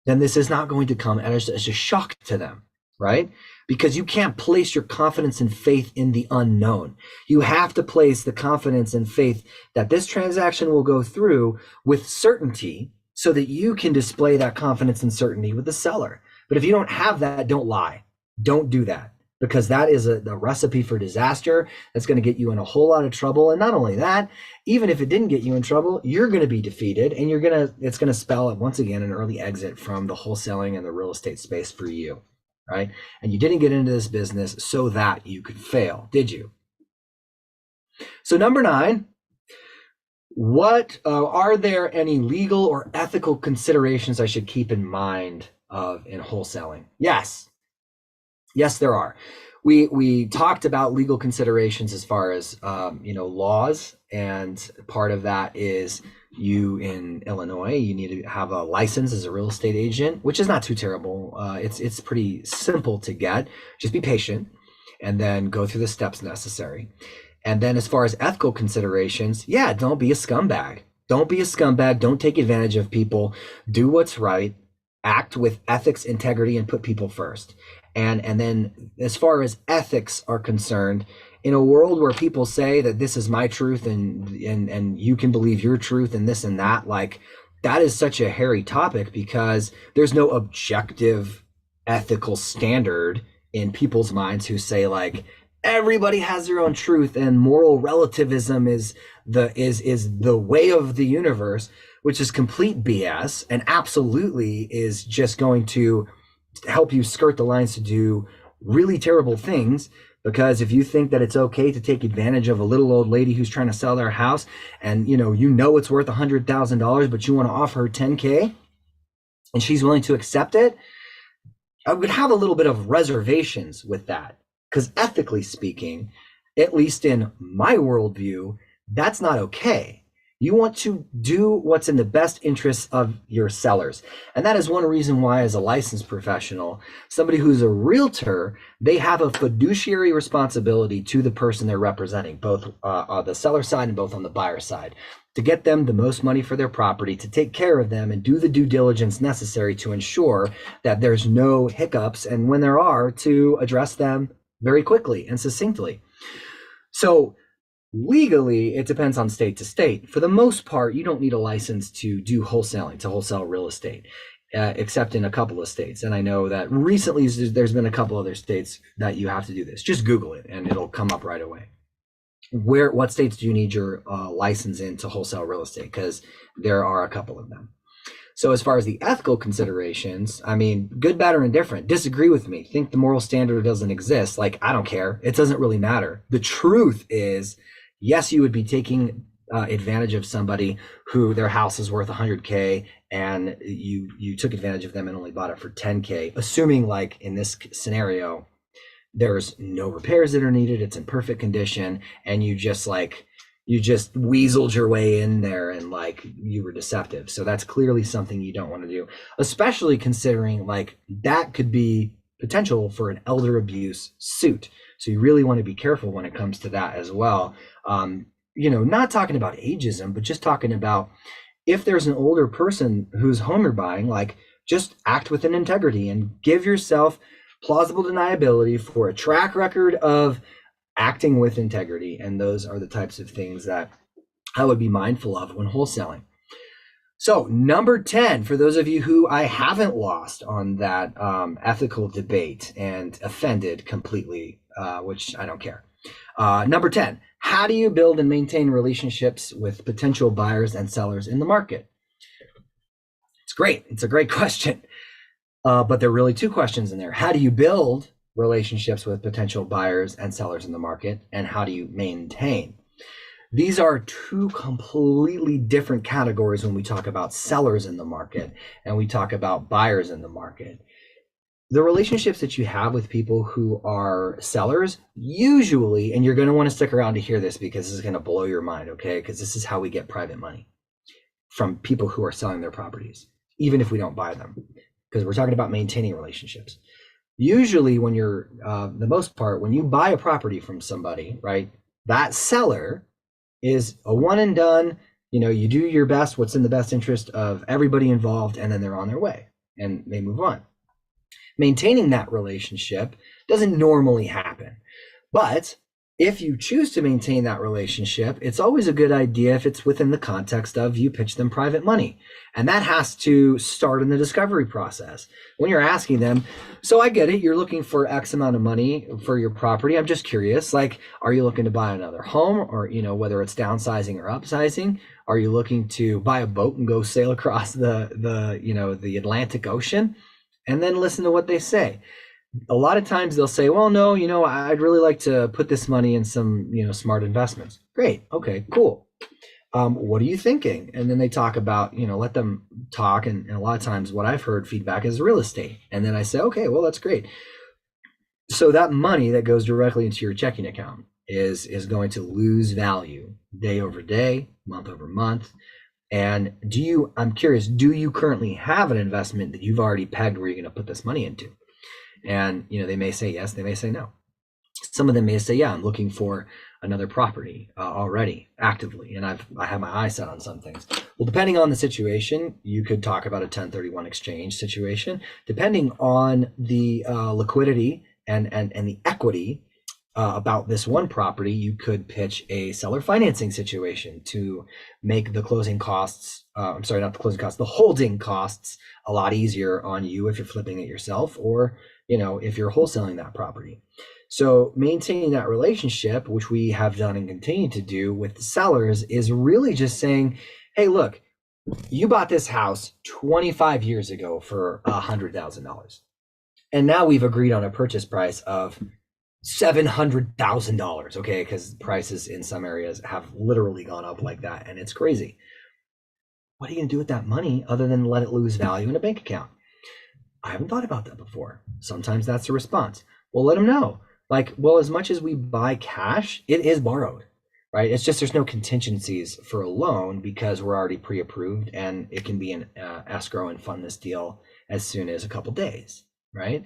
S1: then this is not going to come as a shock to them, right? Because you can't place your confidence and faith in the unknown. You have to place the confidence and faith that this transaction will go through with certainty so that you can display that confidence and certainty with the seller. But if you don't have that, don't lie. Don't do that. Because that is a recipe for disaster. That's going to get you in a whole lot of trouble. And not only that, even if it didn't get you in trouble, you're going to be defeated, and it's going to spell, once again, an early exit from the wholesaling and the real estate space for you, right? And you didn't get into this business so that you could fail, did you? So number 9, what are there any legal or ethical considerations I should keep in mind in wholesaling? Yes. Yes, there are. We talked about legal considerations as far as laws, and part of that is you in Illinois, you need to have a license as a real estate agent, which is not too terrible. It's pretty simple to get. Just be patient, and then go through the steps necessary. And then as far as ethical considerations, yeah, don't be a scumbag. Don't be a scumbag. Don't take advantage of people. Do what's right. Act with ethics, integrity, and put people first. And then as far as ethics are concerned, in a world where people say that this is my truth and you can believe your truth and this and that, like, that is such a hairy topic, because there's no objective ethical standard in people's minds who say, like, everybody has their own truth and moral relativism is the way of the universe, which is complete BS and absolutely is just going to help you skirt the lines to do really terrible things. Because if you think that it's okay to take advantage of a little old lady who's trying to sell their house, and you know it's worth $100,000, but you want to offer her 10K and she's willing to accept it, I would have a little bit of reservations with that. Because ethically speaking, at least in my worldview, that's not okay. You want to do what's in the best interests of your sellers. And that is one reason why, as a licensed professional, somebody who's a realtor, they have a fiduciary responsibility to the person they're representing, both on the seller side and both on the buyer side, to get them the most money for their property, to take care of them and do the due diligence necessary to ensure that there's no hiccups, and when there are, to address them very quickly and succinctly. So legally, it depends on state to state. For the most part, you don't need a license to do wholesaling, to wholesale real estate, except in a couple of states. And I know that recently there's been a couple other states that you have to do this. Just Google it and it'll come up right away. What states do you need your license in to wholesale real estate? Because there are a couple of them. So as far as the ethical considerations, I mean, good, bad, or indifferent, disagree with me, think the moral standard doesn't exist. Like, I don't care. It doesn't really matter. The truth is, yes, you would be taking advantage of somebody who their house is worth 100K and you took advantage of them and only bought it for 10K, assuming, like in this scenario, there's no repairs that are needed, it's in perfect condition, and you just weaseled your way in there and like you were deceptive. So that's clearly something you don't want to do, especially considering like that could be potential for an elder abuse suit. So you really want to be careful when it comes to that as well. Not talking about ageism, but just talking about if there's an older person whose home you're buying, like, just act with an integrity and give yourself plausible deniability for a track record of acting with integrity. And those are the types of things that I would be mindful of when wholesaling. So number 10, for those of you who I haven't lost on that ethical debate and offended completely, which I don't care. Number 10, how do you build and maintain relationships with potential buyers and sellers in the market? It's great. It's a great question. But there are really two questions in there. How do you build relationships with potential buyers and sellers in the market, and how do you maintain? These are two completely different categories when we talk about sellers in the market and we talk about buyers in the market. The relationships that you have with people who are sellers, usually, and you're going to want to stick around to hear this because this is going to blow your mind, okay? Because this is how we get private money from people who are selling their properties, even if we don't buy them, because we're talking about maintaining relationships. Usually when you're, the most part, when you buy a property from somebody, right, that seller is a one and done, you do your best, what's in the best interest of everybody involved, and then they're on their way and they move on. Maintaining that relationship doesn't normally happen. But if you choose to maintain that relationship, it's always a good idea if it's within the context of you pitch them private money. And that has to start in the discovery process. When you're asking them, so I get it, you're looking for X amount of money for your property. I'm just curious, like, are you looking to buy another home, or, whether it's downsizing or upsizing? Are you looking to buy a boat and go sail across the Atlantic Ocean? And then listen to what they say. A lot of times they'll say, well, no, I'd really like to put this money in some, smart investments. Great. Okay, cool. What are you thinking? And then they talk about, let them talk. And a lot of times what I've heard feedback is real estate. And then I say, okay, well, that's great. So that money that goes directly into your checking account is going to lose value day over day, month over month. And I'm curious, do you currently have an investment that you've already pegged where you're going to put this money into? And, they may say yes, they may say no. Some of them may say, yeah, I'm looking for another property already actively, and I have my eye set on some things. Well, depending on the situation, you could talk about a 1031 exchange situation. Depending on the liquidity and the equity about this one property, you could pitch a seller financing situation to make the closing costs, I'm sorry, not the closing costs, the holding costs a lot easier on you if you're flipping it yourself, or if you're wholesaling that property. So maintaining that relationship, which we have done and continue to do with the sellers, is really just saying, hey, look, you bought this house 25 years ago for $100,000. And now we've agreed on a purchase price of $700,000, okay? Because prices in some areas have literally gone up like that, and it's crazy. What are you gonna do with that money other than let it lose value in a bank account? I haven't thought about that before. Sometimes that's the response. Well, let them know. Like, well, as much as we buy cash, it is borrowed, right? It's just there's no contingencies for a loan because we're already pre-approved, and it can be an escrow and fund this deal as soon as a couple days, right?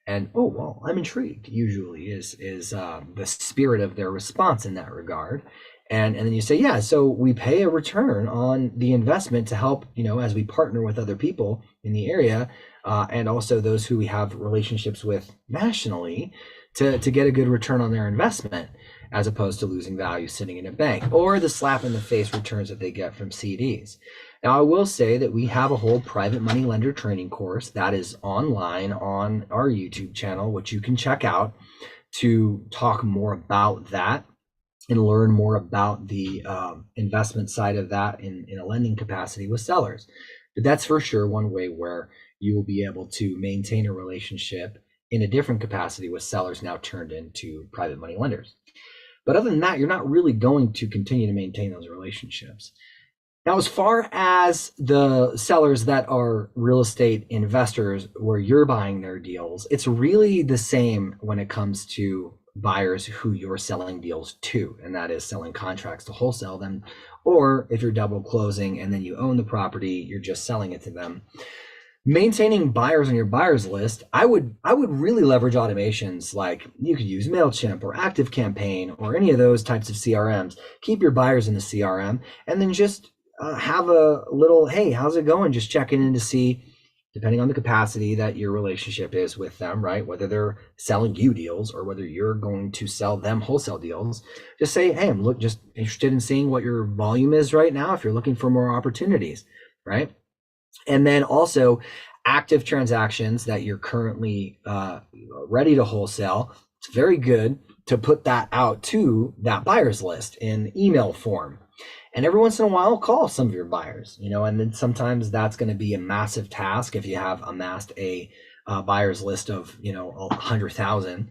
S1: And oh, well, I'm intrigued. Usually is the spirit of their response in that regard. And then you say, yeah, so we pay a return on the investment to help, as we partner with other people in the area, and also those who we have relationships with nationally, to get a good return on their investment, as opposed to losing value sitting in a bank, or the slap in the face returns that they get from CDs. Now, I will say that we have a whole private money lender training course that is online on our YouTube channel, which you can check out to talk more about that and learn more about the investment side of that in a lending capacity with sellers. But that's for sure one way where you will be able to maintain a relationship in a different capacity with sellers now turned into private money lenders. But other than that, you're not really going to continue to maintain those relationships. Now, as far as the sellers that are real estate investors where you're buying their deals, it's really the same when it comes to buyers who you're selling deals to, and that is selling contracts to wholesale them, or if you're double closing and then you own the property, you're just selling it to them. Maintaining buyers on your buyers list, I would really leverage automations like you could use MailChimp or ActiveCampaign or any of those types of CRMs. Keep your buyers in the CRM, and then just have a little, hey, how's it going? Just checking in to see, depending on the capacity that your relationship is with them, right? Whether they're selling you deals or whether you're going to sell them wholesale deals. Just say, hey, I'm just interested in seeing what your volume is right now if you're looking for more opportunities, right? And then also active transactions that you're currently ready to wholesale. It's very good to put that out to that buyer's list in email form. And every once in a while, call some of your buyers, and then sometimes that's going to be a massive task if you have amassed a buyer's list of, 100,000.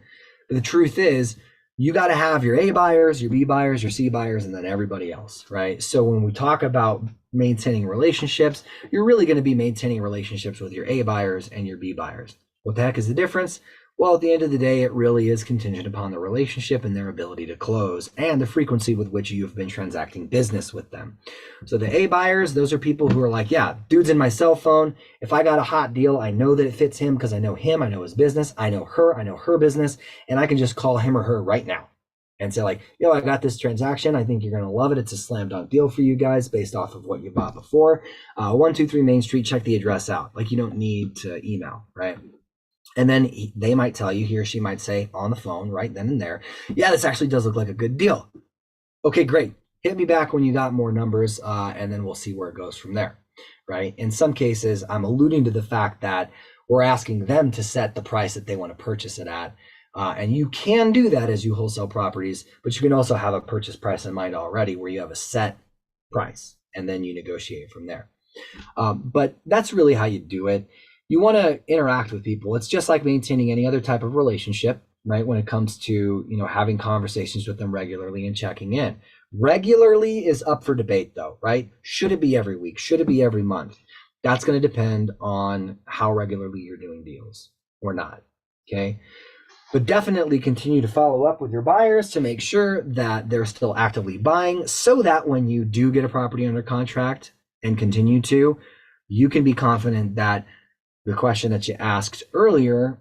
S1: But the truth is, you got to have your A buyers, your B buyers, your C buyers, and then everybody else, right? So when we talk about maintaining relationships, you're really going to be maintaining relationships with your A buyers and your B buyers. What the heck is the difference? Well, at the end of the day, it really is contingent upon the relationship and their ability to close and the frequency with which you've been transacting business with them. So the A buyers, those are people who are like, yeah, dude's in my cell phone. If I got a hot deal, I know that it fits him because I know him, I know his business, I know her business, and I can just call him or her right now and say like, yo, I got this transaction. I think you're going to love it. It's a slam dunk deal for you guys based off of what you bought before. 123 Main Street, check the address out. Like, you don't need to email, right? And then they might tell you, he or she might say on the phone right then and there, yeah, this actually does look like a good deal. Okay, great. Hit me back when you got more numbers, and then we'll see where it goes from there, right? In some cases, I'm alluding to the fact that we're asking them to set the price that they want to purchase it at. And you can do that as you wholesale properties, but you can also have a purchase price in mind already where you have a set price, and then you negotiate from there. But that's really how you do it. You want to interact with people. It's just like maintaining any other type of relationship, right? When it comes to, having conversations with them regularly and checking in. Regularly is up for debate though, right? Should it be every week? Should it be every month? That's going to depend on how regularly you're doing deals or not, okay? But definitely continue to follow up with your buyers to make sure that they're still actively buying, so that when you do get a property under contract and continue to, you can be confident that the question that you asked earlier,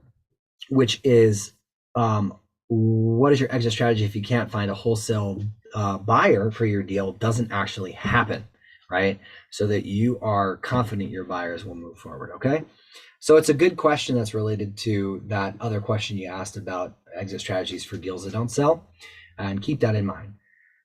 S1: which is, what is your exit strategy if you can't find a wholesale buyer for your deal, doesn't actually happen, right? So that you are confident your buyers will move forward, okay? So it's a good question that's related to that other question you asked about exit strategies for deals that don't sell, and keep that in mind.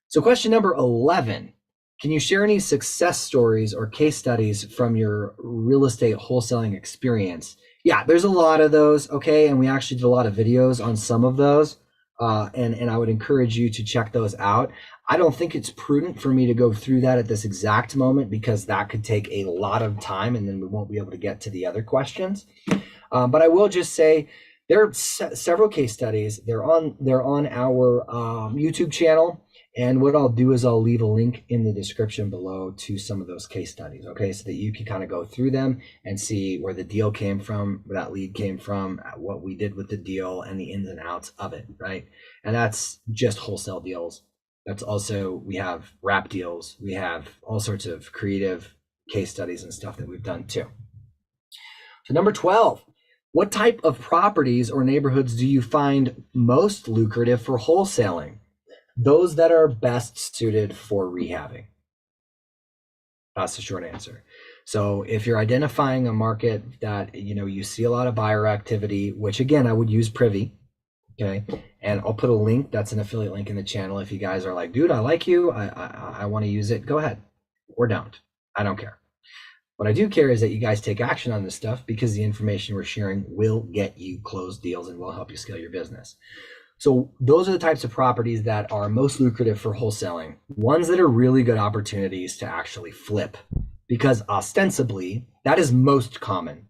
S1: So question number 11, can you share any success stories or case studies from your real estate wholesaling experience? Yeah, there's a lot of those, okay? And we actually did a lot of videos on some of those, and I would encourage you to check those out. I don't think it's prudent for me to go through that at this exact moment, because that could take a lot of time and then we won't be able to get to the other questions. But I will just say there are several case studies. They're on our YouTube channel. And what I'll do is I'll leave a link in the description below to some of those case studies, okay? So that you can kind of go through them and see where the deal came from, where that lead came from, what we did with the deal, and the ins and outs of it, right? And that's just wholesale deals. That's also, we have wrap deals. We have all sorts of creative case studies and stuff that we've done too. So number 12, what type of properties or neighborhoods do you find most lucrative for wholesaling? Those that are best suited for rehabbing. That's the short answer. So if you're identifying a market that, you see a lot of buyer activity, which again, I would use Privy, okay? And I'll put a link, that's an affiliate link in the channel. If you guys are like, dude, I like you, I want to use it, go ahead, or don't. I don't care. What I do care is that you guys take action on this stuff, because the information we're sharing will get you closed deals and will help you scale your business. So those are the types of properties that are most lucrative for wholesaling, ones that are really good opportunities to actually flip, because ostensibly that is most common.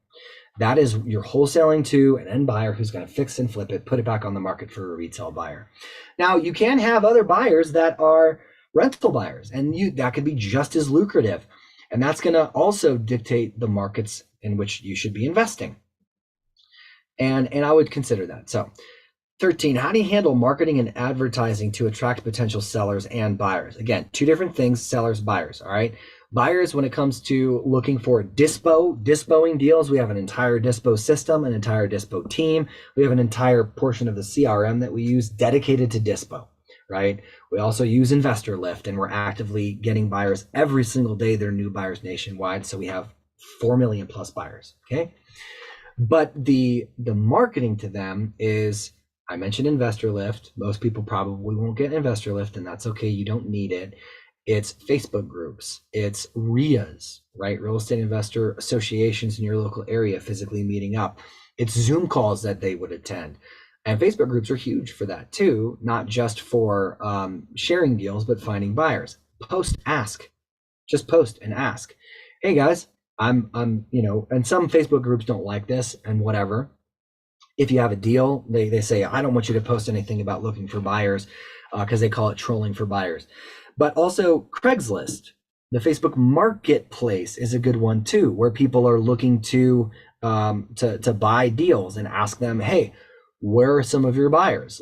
S1: That is, you're wholesaling to an end buyer who's going to fix and flip it, put it back on the market for a retail buyer. Now, you can have other buyers that are rental buyers, and that could be just as lucrative. And that's going to also dictate the markets in which you should be investing. And I would consider that. So 13, how do you handle marketing and advertising to attract potential sellers and buyers? Again, two different things, sellers, buyers, all right? Buyers, when it comes to looking for dispoing deals, we have an entire dispo system, an entire dispo team. We have an entire portion of the CRM that we use dedicated to dispo, right? We also use Investor Lift, and we're actively getting buyers every single day. They're new buyers nationwide, so we have 4 million plus buyers, okay? But the marketing to them is, I mentioned Investor Lift. Most people probably won't get Investor Lift, and that's okay. You don't need it. It's Facebook groups. It's REIAs, right? Real estate investor associations in your local area physically meeting up. It's Zoom calls that they would attend. And Facebook groups are huge for that too, not just for sharing deals, but finding buyers. Post, ask. Just post and ask. Hey guys, I'm and some Facebook groups don't like this and whatever. If you have a deal, they say, I don't want you to post anything about looking for buyers, because they call it trolling for buyers. But also Craigslist, the Facebook marketplace, is a good one too, where people are looking to buy deals, and ask them, hey, where are some of your buyers?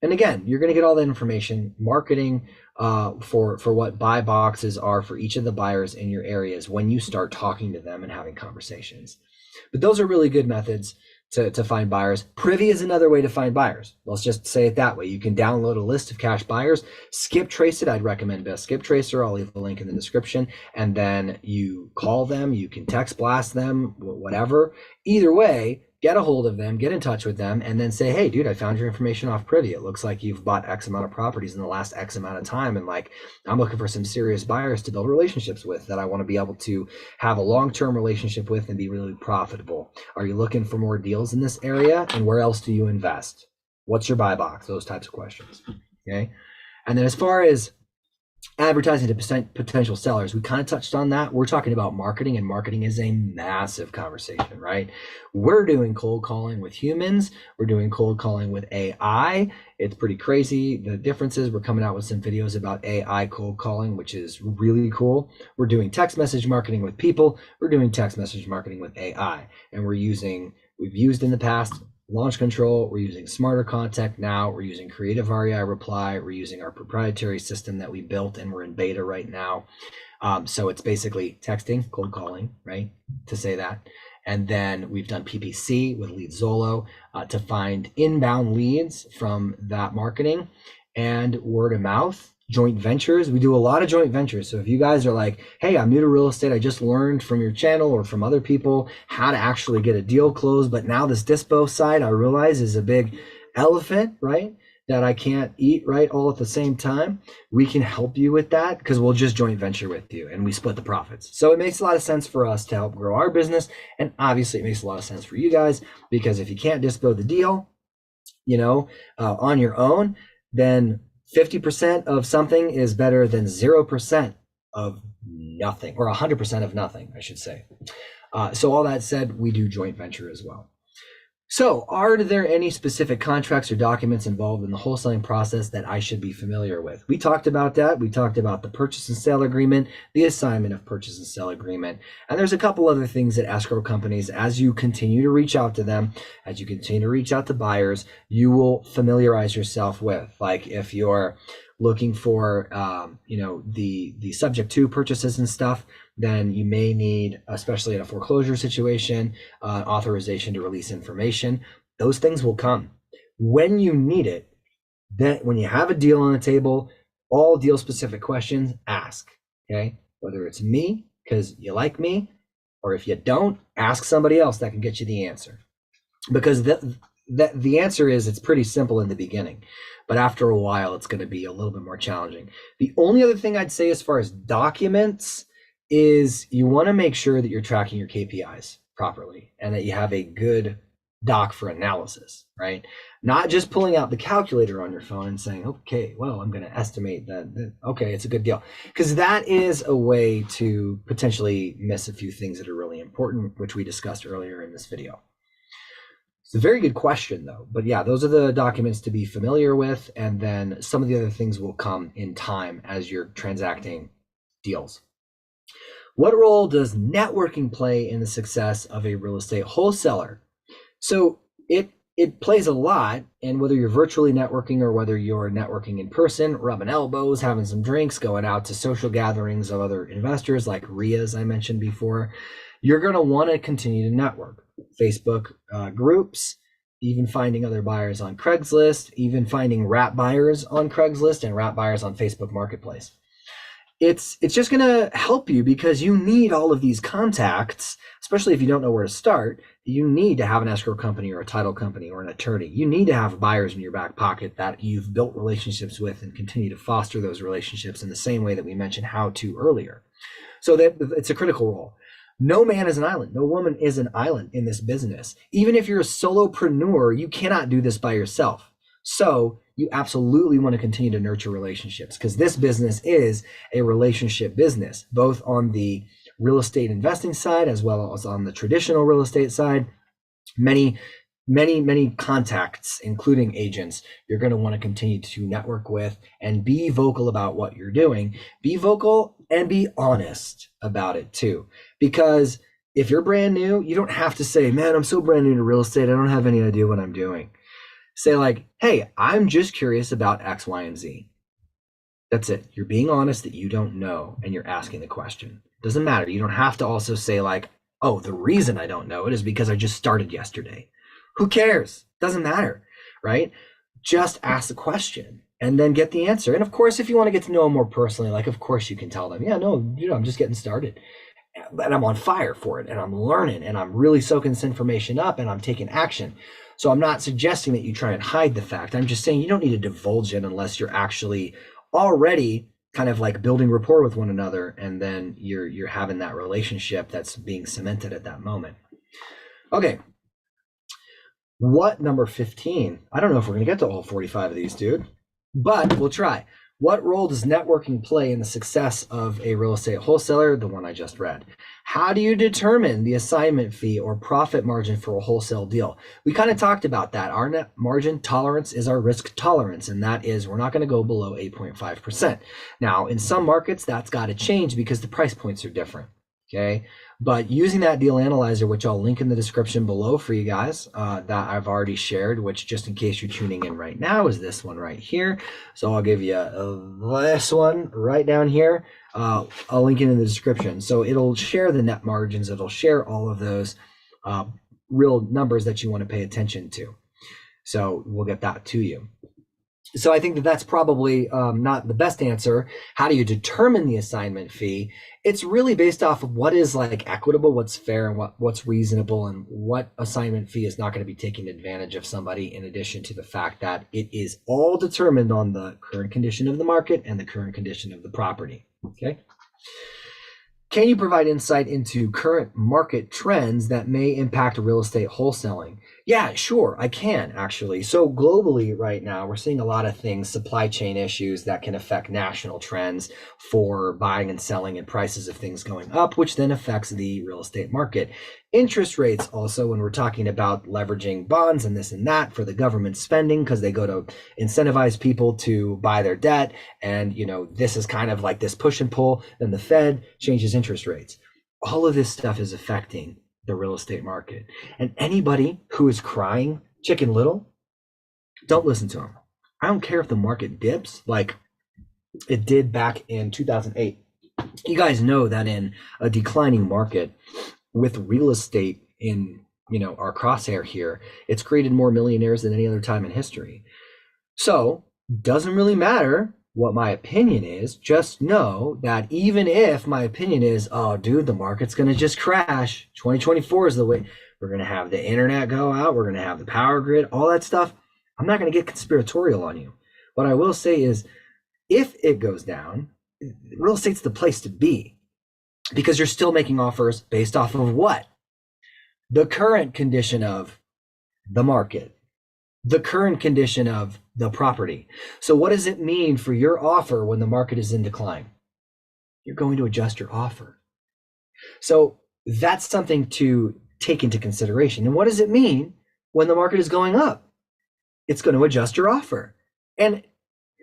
S1: And again, you're going to get all that information. Marketing for what buy boxes are for each of the buyers in your areas when you start talking to them and having conversations. But those are really good methods to find buyers. Privy is another way to find buyers. Let's just say it that way. You can download a list of cash buyers. Skip Trace it. I'd recommend best Skip Tracer. I'll leave a link in the description. And then you call them. You can text blast them, whatever. Either way, get a hold of them, get in touch with them, and then say, hey, dude, I found your information off Privy. It looks like you've bought X amount of properties in the last X amount of time. And I'm looking for some serious buyers to build relationships with that I want to be able to have a long-term relationship with and be really profitable. Are you looking for more deals in this area? And where else do you invest? What's your buy box? Those types of questions. Okay. And then as far as advertising to potential sellers, we kind of touched on that. We're talking about marketing, and marketing is a massive conversation, right? We're doing cold calling with humans. We're doing cold calling with AI. It's pretty crazy. The differences, we're coming out with some videos about AI cold calling, which is really cool. We're doing text message marketing with people. We're doing text message marketing with AI, and we've used in the past launch control, we're using smarter contact now, we're using creative REI reply, we're using our proprietary system that we built and we're in beta right now. So it's basically texting, cold calling, right, to say that. And then we've done PPC with LeadZolo to find inbound leads from that marketing, and word of mouth, joint ventures. We do a lot of joint ventures. So if you guys are like, hey, I'm new to real estate, I just learned from your channel or from other people how to actually get a deal closed, but now this dispo side I realize is a big elephant, right, that I can't eat, right, all at the same time. We can help you with that because we'll just joint venture with you and we split the profits. So it makes a lot of sense for us to help grow our business. And obviously it makes a lot of sense for you guys, because if you can't dispo the deal, on your own, then 50% of something is better than 0% of nothing, or 100% of nothing, I should say. So all that said, we do joint venture as well. So are there any specific contracts or documents involved in the wholesaling process that I should be familiar with? We talked about that. We talked about the purchase and sale agreement, the assignment of purchase and sale agreement. And there's a couple other things that escrow companies, as you continue to reach out to them, as you continue to reach out to buyers, you will familiarize yourself with. Like if you're looking for, the subject to purchases and stuff, then you may need, especially in a foreclosure situation, authorization to release information. Those things will come when you need it. Then when you have a deal on the table, all deal specific questions, ask, okay? Whether it's me, because you like me, or if you don't, ask somebody else that can get you the answer. Because the answer is, it's pretty simple in the beginning, but after a while, it's going to be a little bit more challenging. The only other thing I'd say as far as documents is you want to make sure that you're tracking your KPIs properly and that you have a good doc for analysis, right? Not just pulling out the calculator on your phone and saying, okay, well, I'm going to estimate that, okay, it's a good deal. Because that is a way to potentially miss a few things that are really important, which we discussed earlier in this video. It's a very good question though, but yeah, those are the documents to be familiar with. And then some of the other things will come in time as you're transacting deals. What role does networking play in the success of a real estate wholesaler? So it plays a lot, and whether you're virtually networking or whether you're networking in person, rubbing elbows, having some drinks, going out to social gatherings of other investors like REIAs I mentioned before, you're going to want to continue to network. Facebook groups, even finding other buyers on Craigslist, even finding wrap buyers on Craigslist and wrap buyers on Facebook Marketplace. It's just going to help you because you need all of these contacts, especially if you don't know where to start. You need to have an escrow company or a title company or an attorney. You need to have buyers in your back pocket that you've built relationships with and continue to foster those relationships in the same way that we mentioned how to earlier. So that it's a critical role. No man is an island. No woman is an island in this business. Even if you're a solopreneur, you cannot do this by yourself. So you absolutely want to continue to nurture relationships because this business is a relationship business, both on the real estate investing side as well as on the traditional real estate side. Many contacts, including agents, you're going to want to continue to network with and be vocal about what you're doing. Be vocal and be honest about it too. Because if you're brand new, you don't have to say, man, I'm so brand new to real estate, I don't have any idea what I'm doing. Say like, hey, I'm just curious about X, Y, and Z. That's it. You're being honest that you don't know and you're asking the question. Doesn't matter. You don't have to also say like, oh, the reason I don't know it is because I just started yesterday. Who cares? Doesn't matter, right? Just ask the question and then get the answer. And of course, if you want to get to know them more personally, like, of course you can tell them, yeah, no, I'm just getting started. And I'm on fire for it and I'm learning and I'm really soaking this information up and I'm taking action. So I'm not suggesting that you try and hide the fact. I'm just saying you don't need to divulge it unless you're actually already kind of like building rapport with one another and then you're having that relationship that's being cemented at that moment. Okay. What number 15? I don't know if we're going to get to all 45 of these, dude, but we'll try. What role does networking play in the success of a real estate wholesaler? The one I just read. How do you determine the assignment fee or profit margin for a wholesale deal? We kind of talked about that. Our net margin tolerance is our risk tolerance, and that is we're not going to go below 8.5%. Now, in some markets, that's got to change because the price points are different. Okay. But using that deal analyzer, which I'll link in the description below for you guys, that I've already shared, which just in case you're tuning in right now is this one right here. So I'll give you this one right down here. I'll link it in the description. So it'll share the net margins. It'll share all of those real numbers that you want to pay attention to. So we'll get that to you. So I think that that's probably not the best answer. How do you determine the assignment fee? It's really based off of what is like equitable, what's fair, and what's reasonable, and what assignment fee is not going to be taking advantage of somebody, in addition to the fact that it is all determined on the current condition of the market and the current condition of the property. Okay. Can you provide insight into current market trends that may impact real estate wholesaling? Yeah, sure, I can actually. So globally right now, we're seeing a lot of things, supply chain issues that can affect national trends for buying and selling and prices of things going up, which then affects the real estate market. Interest rates also, when we're talking about leveraging bonds and this and that for the government spending, because they go to incentivize people to buy their debt. And, this is kind of like this push and pull. Then the Fed changes interest rates. All of this stuff is affecting the real estate market. And anybody who is crying chicken little, don't listen to them. I don't care if the market dips like it did back in 2008. You guys know that in a declining market with real estate in, our crosshair here, it's created more millionaires than any other time in history. So doesn't really matter what my opinion is. Just know that even if my opinion is, oh, dude, the market's going to just crash. 2024 is the way. We're going to have the internet go out. We're going to have the power grid, all that stuff. I'm not going to get conspiratorial on you. What I will say is, if it goes down, real estate's the place to be, because you're still making offers based off of what? The current condition of the market, the current condition of the property. So what does it mean for your offer when the market is in decline? You're going to adjust your offer. So that's something to take into consideration. And what does it mean when the market is going up? It's going to adjust your offer. And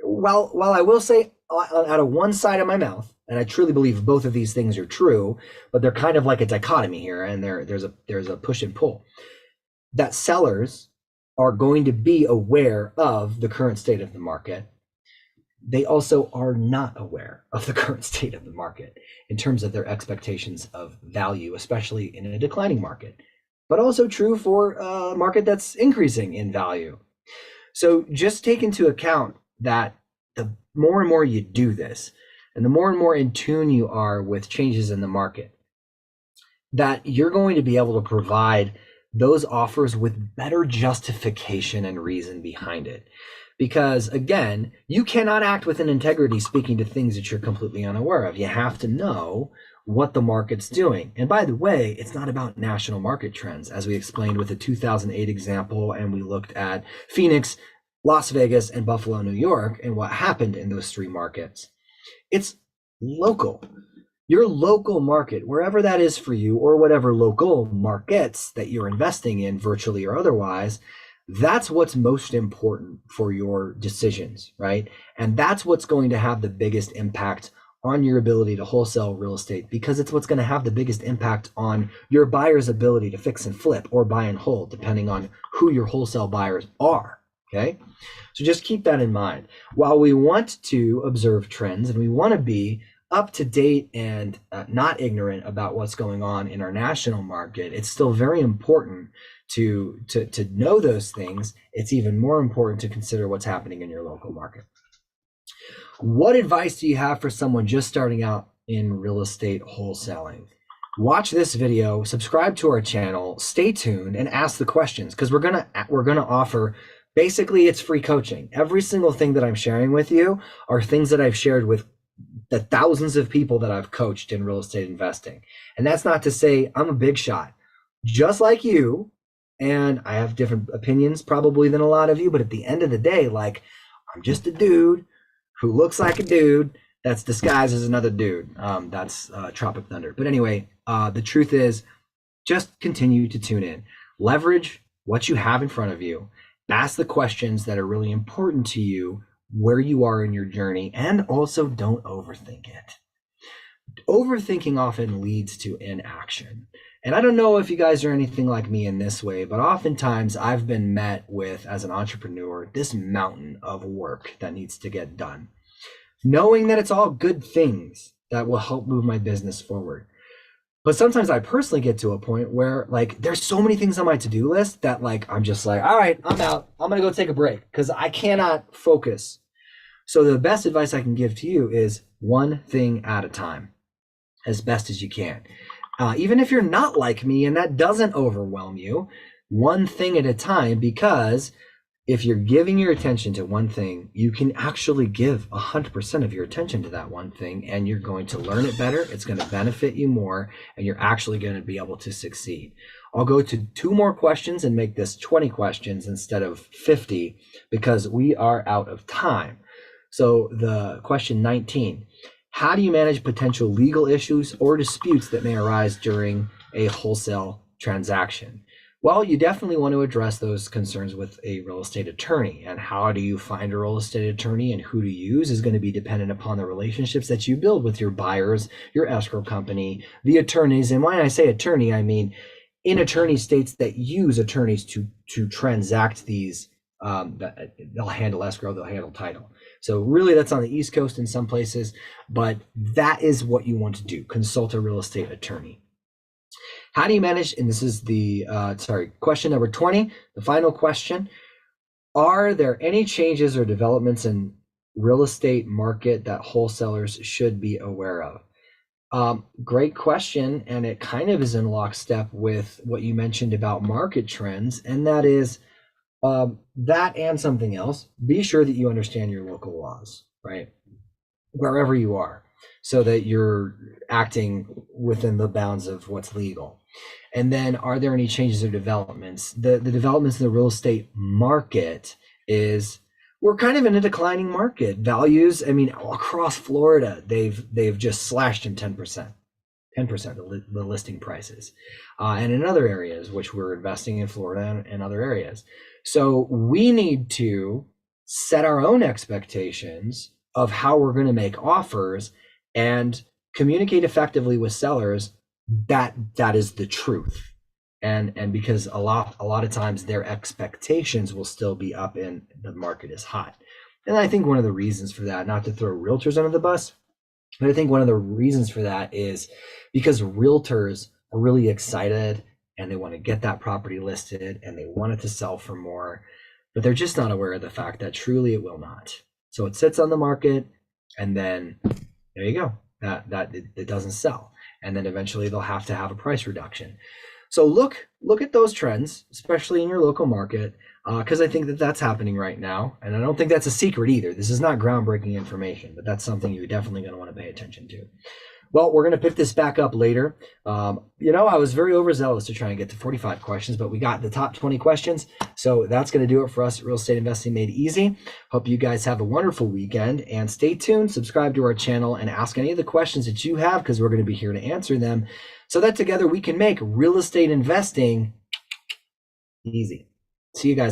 S1: while I will say out of one side of my mouth, and I truly believe both of these things are true, but they're kind of like a dichotomy here, and there's a push and pull, that sellers are going to be aware of the current state of the market. They also are not aware of the current state of the market in terms of their expectations of value, especially in a declining market, but also true for a market that's increasing in value. So just take into account that the more and more you do this, and the more and more in tune you are with changes in the market, that you're going to be able to provide those offers with better justification and reason behind it. Because again, you cannot act with an integrity speaking to things that you're completely unaware of. You have to know what the market's doing. And by the way, it's not about national market trends, as we explained with the 2008 example, and we looked at Phoenix, Las Vegas, and Buffalo, New York, and what happened in those three markets. It's local. Your local market, wherever that is for you, or whatever local markets that you're investing in, virtually or otherwise, that's what's most important for your decisions, right? And that's what's going to have the biggest impact on your ability to wholesale real estate, because it's what's going to have the biggest impact on your buyer's ability to fix and flip or buy and hold, depending on who your wholesale buyers are, okay? So just keep that in mind. While we want to observe trends and we want to be up to date and not ignorant about what's going on in our national market, it's still very important to know those things. It's even more important to consider what's happening in your local market. What advice do you have for someone just starting out in real estate wholesaling? Watch this video, subscribe to our channel, stay tuned, and ask the questions, because we're gonna offer, basically it's free coaching. Every single thing that I'm sharing with you are things that I've shared with the thousands of people that I've coached in real estate investing. And that's not to say I'm a big shot, just like you, and I have different opinions probably than a lot of you, but at the end of the day, like, I'm just a dude who looks like a dude that's disguised as another dude. That's Tropic Thunder. But anyway, the truth is, just continue to tune in. Leverage what you have in front of you. Ask the questions that are really important to you, where you are in your journey, and also don't overthink it. Overthinking often leads to inaction. And I don't know if you guys are anything like me in this way, but oftentimes I've been met with, as an entrepreneur, this mountain of work that needs to get done, knowing that it's all good things that will help move my business forward. But sometimes I personally get to a point where like there's so many things on my to-do list that like I'm just like, all right, I'm out. I'm gonna go take a break because I cannot focus. So the best advice I can give to you is one thing at a time, as best as you can. Even if you're not like me and that doesn't overwhelm you, one thing at a time, because if you're giving your attention to one thing, you can actually give 100% of your attention to that one thing, and you're going to learn it better. It's going to benefit you more, and you're actually going to be able to succeed. I'll go to 2 more questions and make this 20 questions instead of 50 because we are out of time. So the question 19, how do you manage potential legal issues or disputes that may arise during a wholesale transaction? Well, you definitely want to address those concerns with a real estate attorney. And how do you find a real estate attorney and who to use is going to be dependent upon the relationships that you build with your buyers, your escrow company, the attorneys. And when I say attorney, I mean in attorney states that use attorneys to transact these. They'll handle escrow, they'll handle title. So really that's on the East Coast in some places, but that is what you want to do. Consult a real estate attorney. How do you manage, and this is the, question number 20, the final question. Are there any changes or developments in real estate market that wholesalers should be aware of? Great question, and it kind of is in lockstep with what you mentioned about market trends, and that is that and something else. Be sure that you understand your local laws, right? Wherever you are, so that you're acting within the bounds of what's legal. And then, are there any changes or developments? The developments in the real estate market is we're kind of in a declining market. Values, I mean, across Florida, they've just slashed in 10%, the listing prices. And in other areas, which we're investing in Florida and other areas. So we need to set our own expectations of how we're going to make offers and communicate effectively with sellers that is the truth. And because a lot of times their expectations will still be up and the market is hot. And I think one of the reasons for that, not to throw realtors under the bus, but I think one of the reasons for that is because realtors are really excited and they want to get that property listed and they want it to sell for more, but they're just not aware of the fact that truly it will not. So it sits on the market and then there you go, that it doesn't sell. And then eventually they'll have to have a price reduction. So look at those trends, especially in your local market, because I think that's happening right now. And I don't think that's a secret either. This is not groundbreaking information, but that's something you're definitely going to want to pay attention to. Well, we're going to pick this back up later. I was very overzealous to try and get to 45 questions, but we got the top 20 questions. So that's going to do it for us at Real Estate Investing Made Easy. Hope you guys have a wonderful weekend and stay tuned, subscribe to our channel and ask any of the questions that you have because we're going to be here to answer them so that together we can make real estate investing easy. See you guys.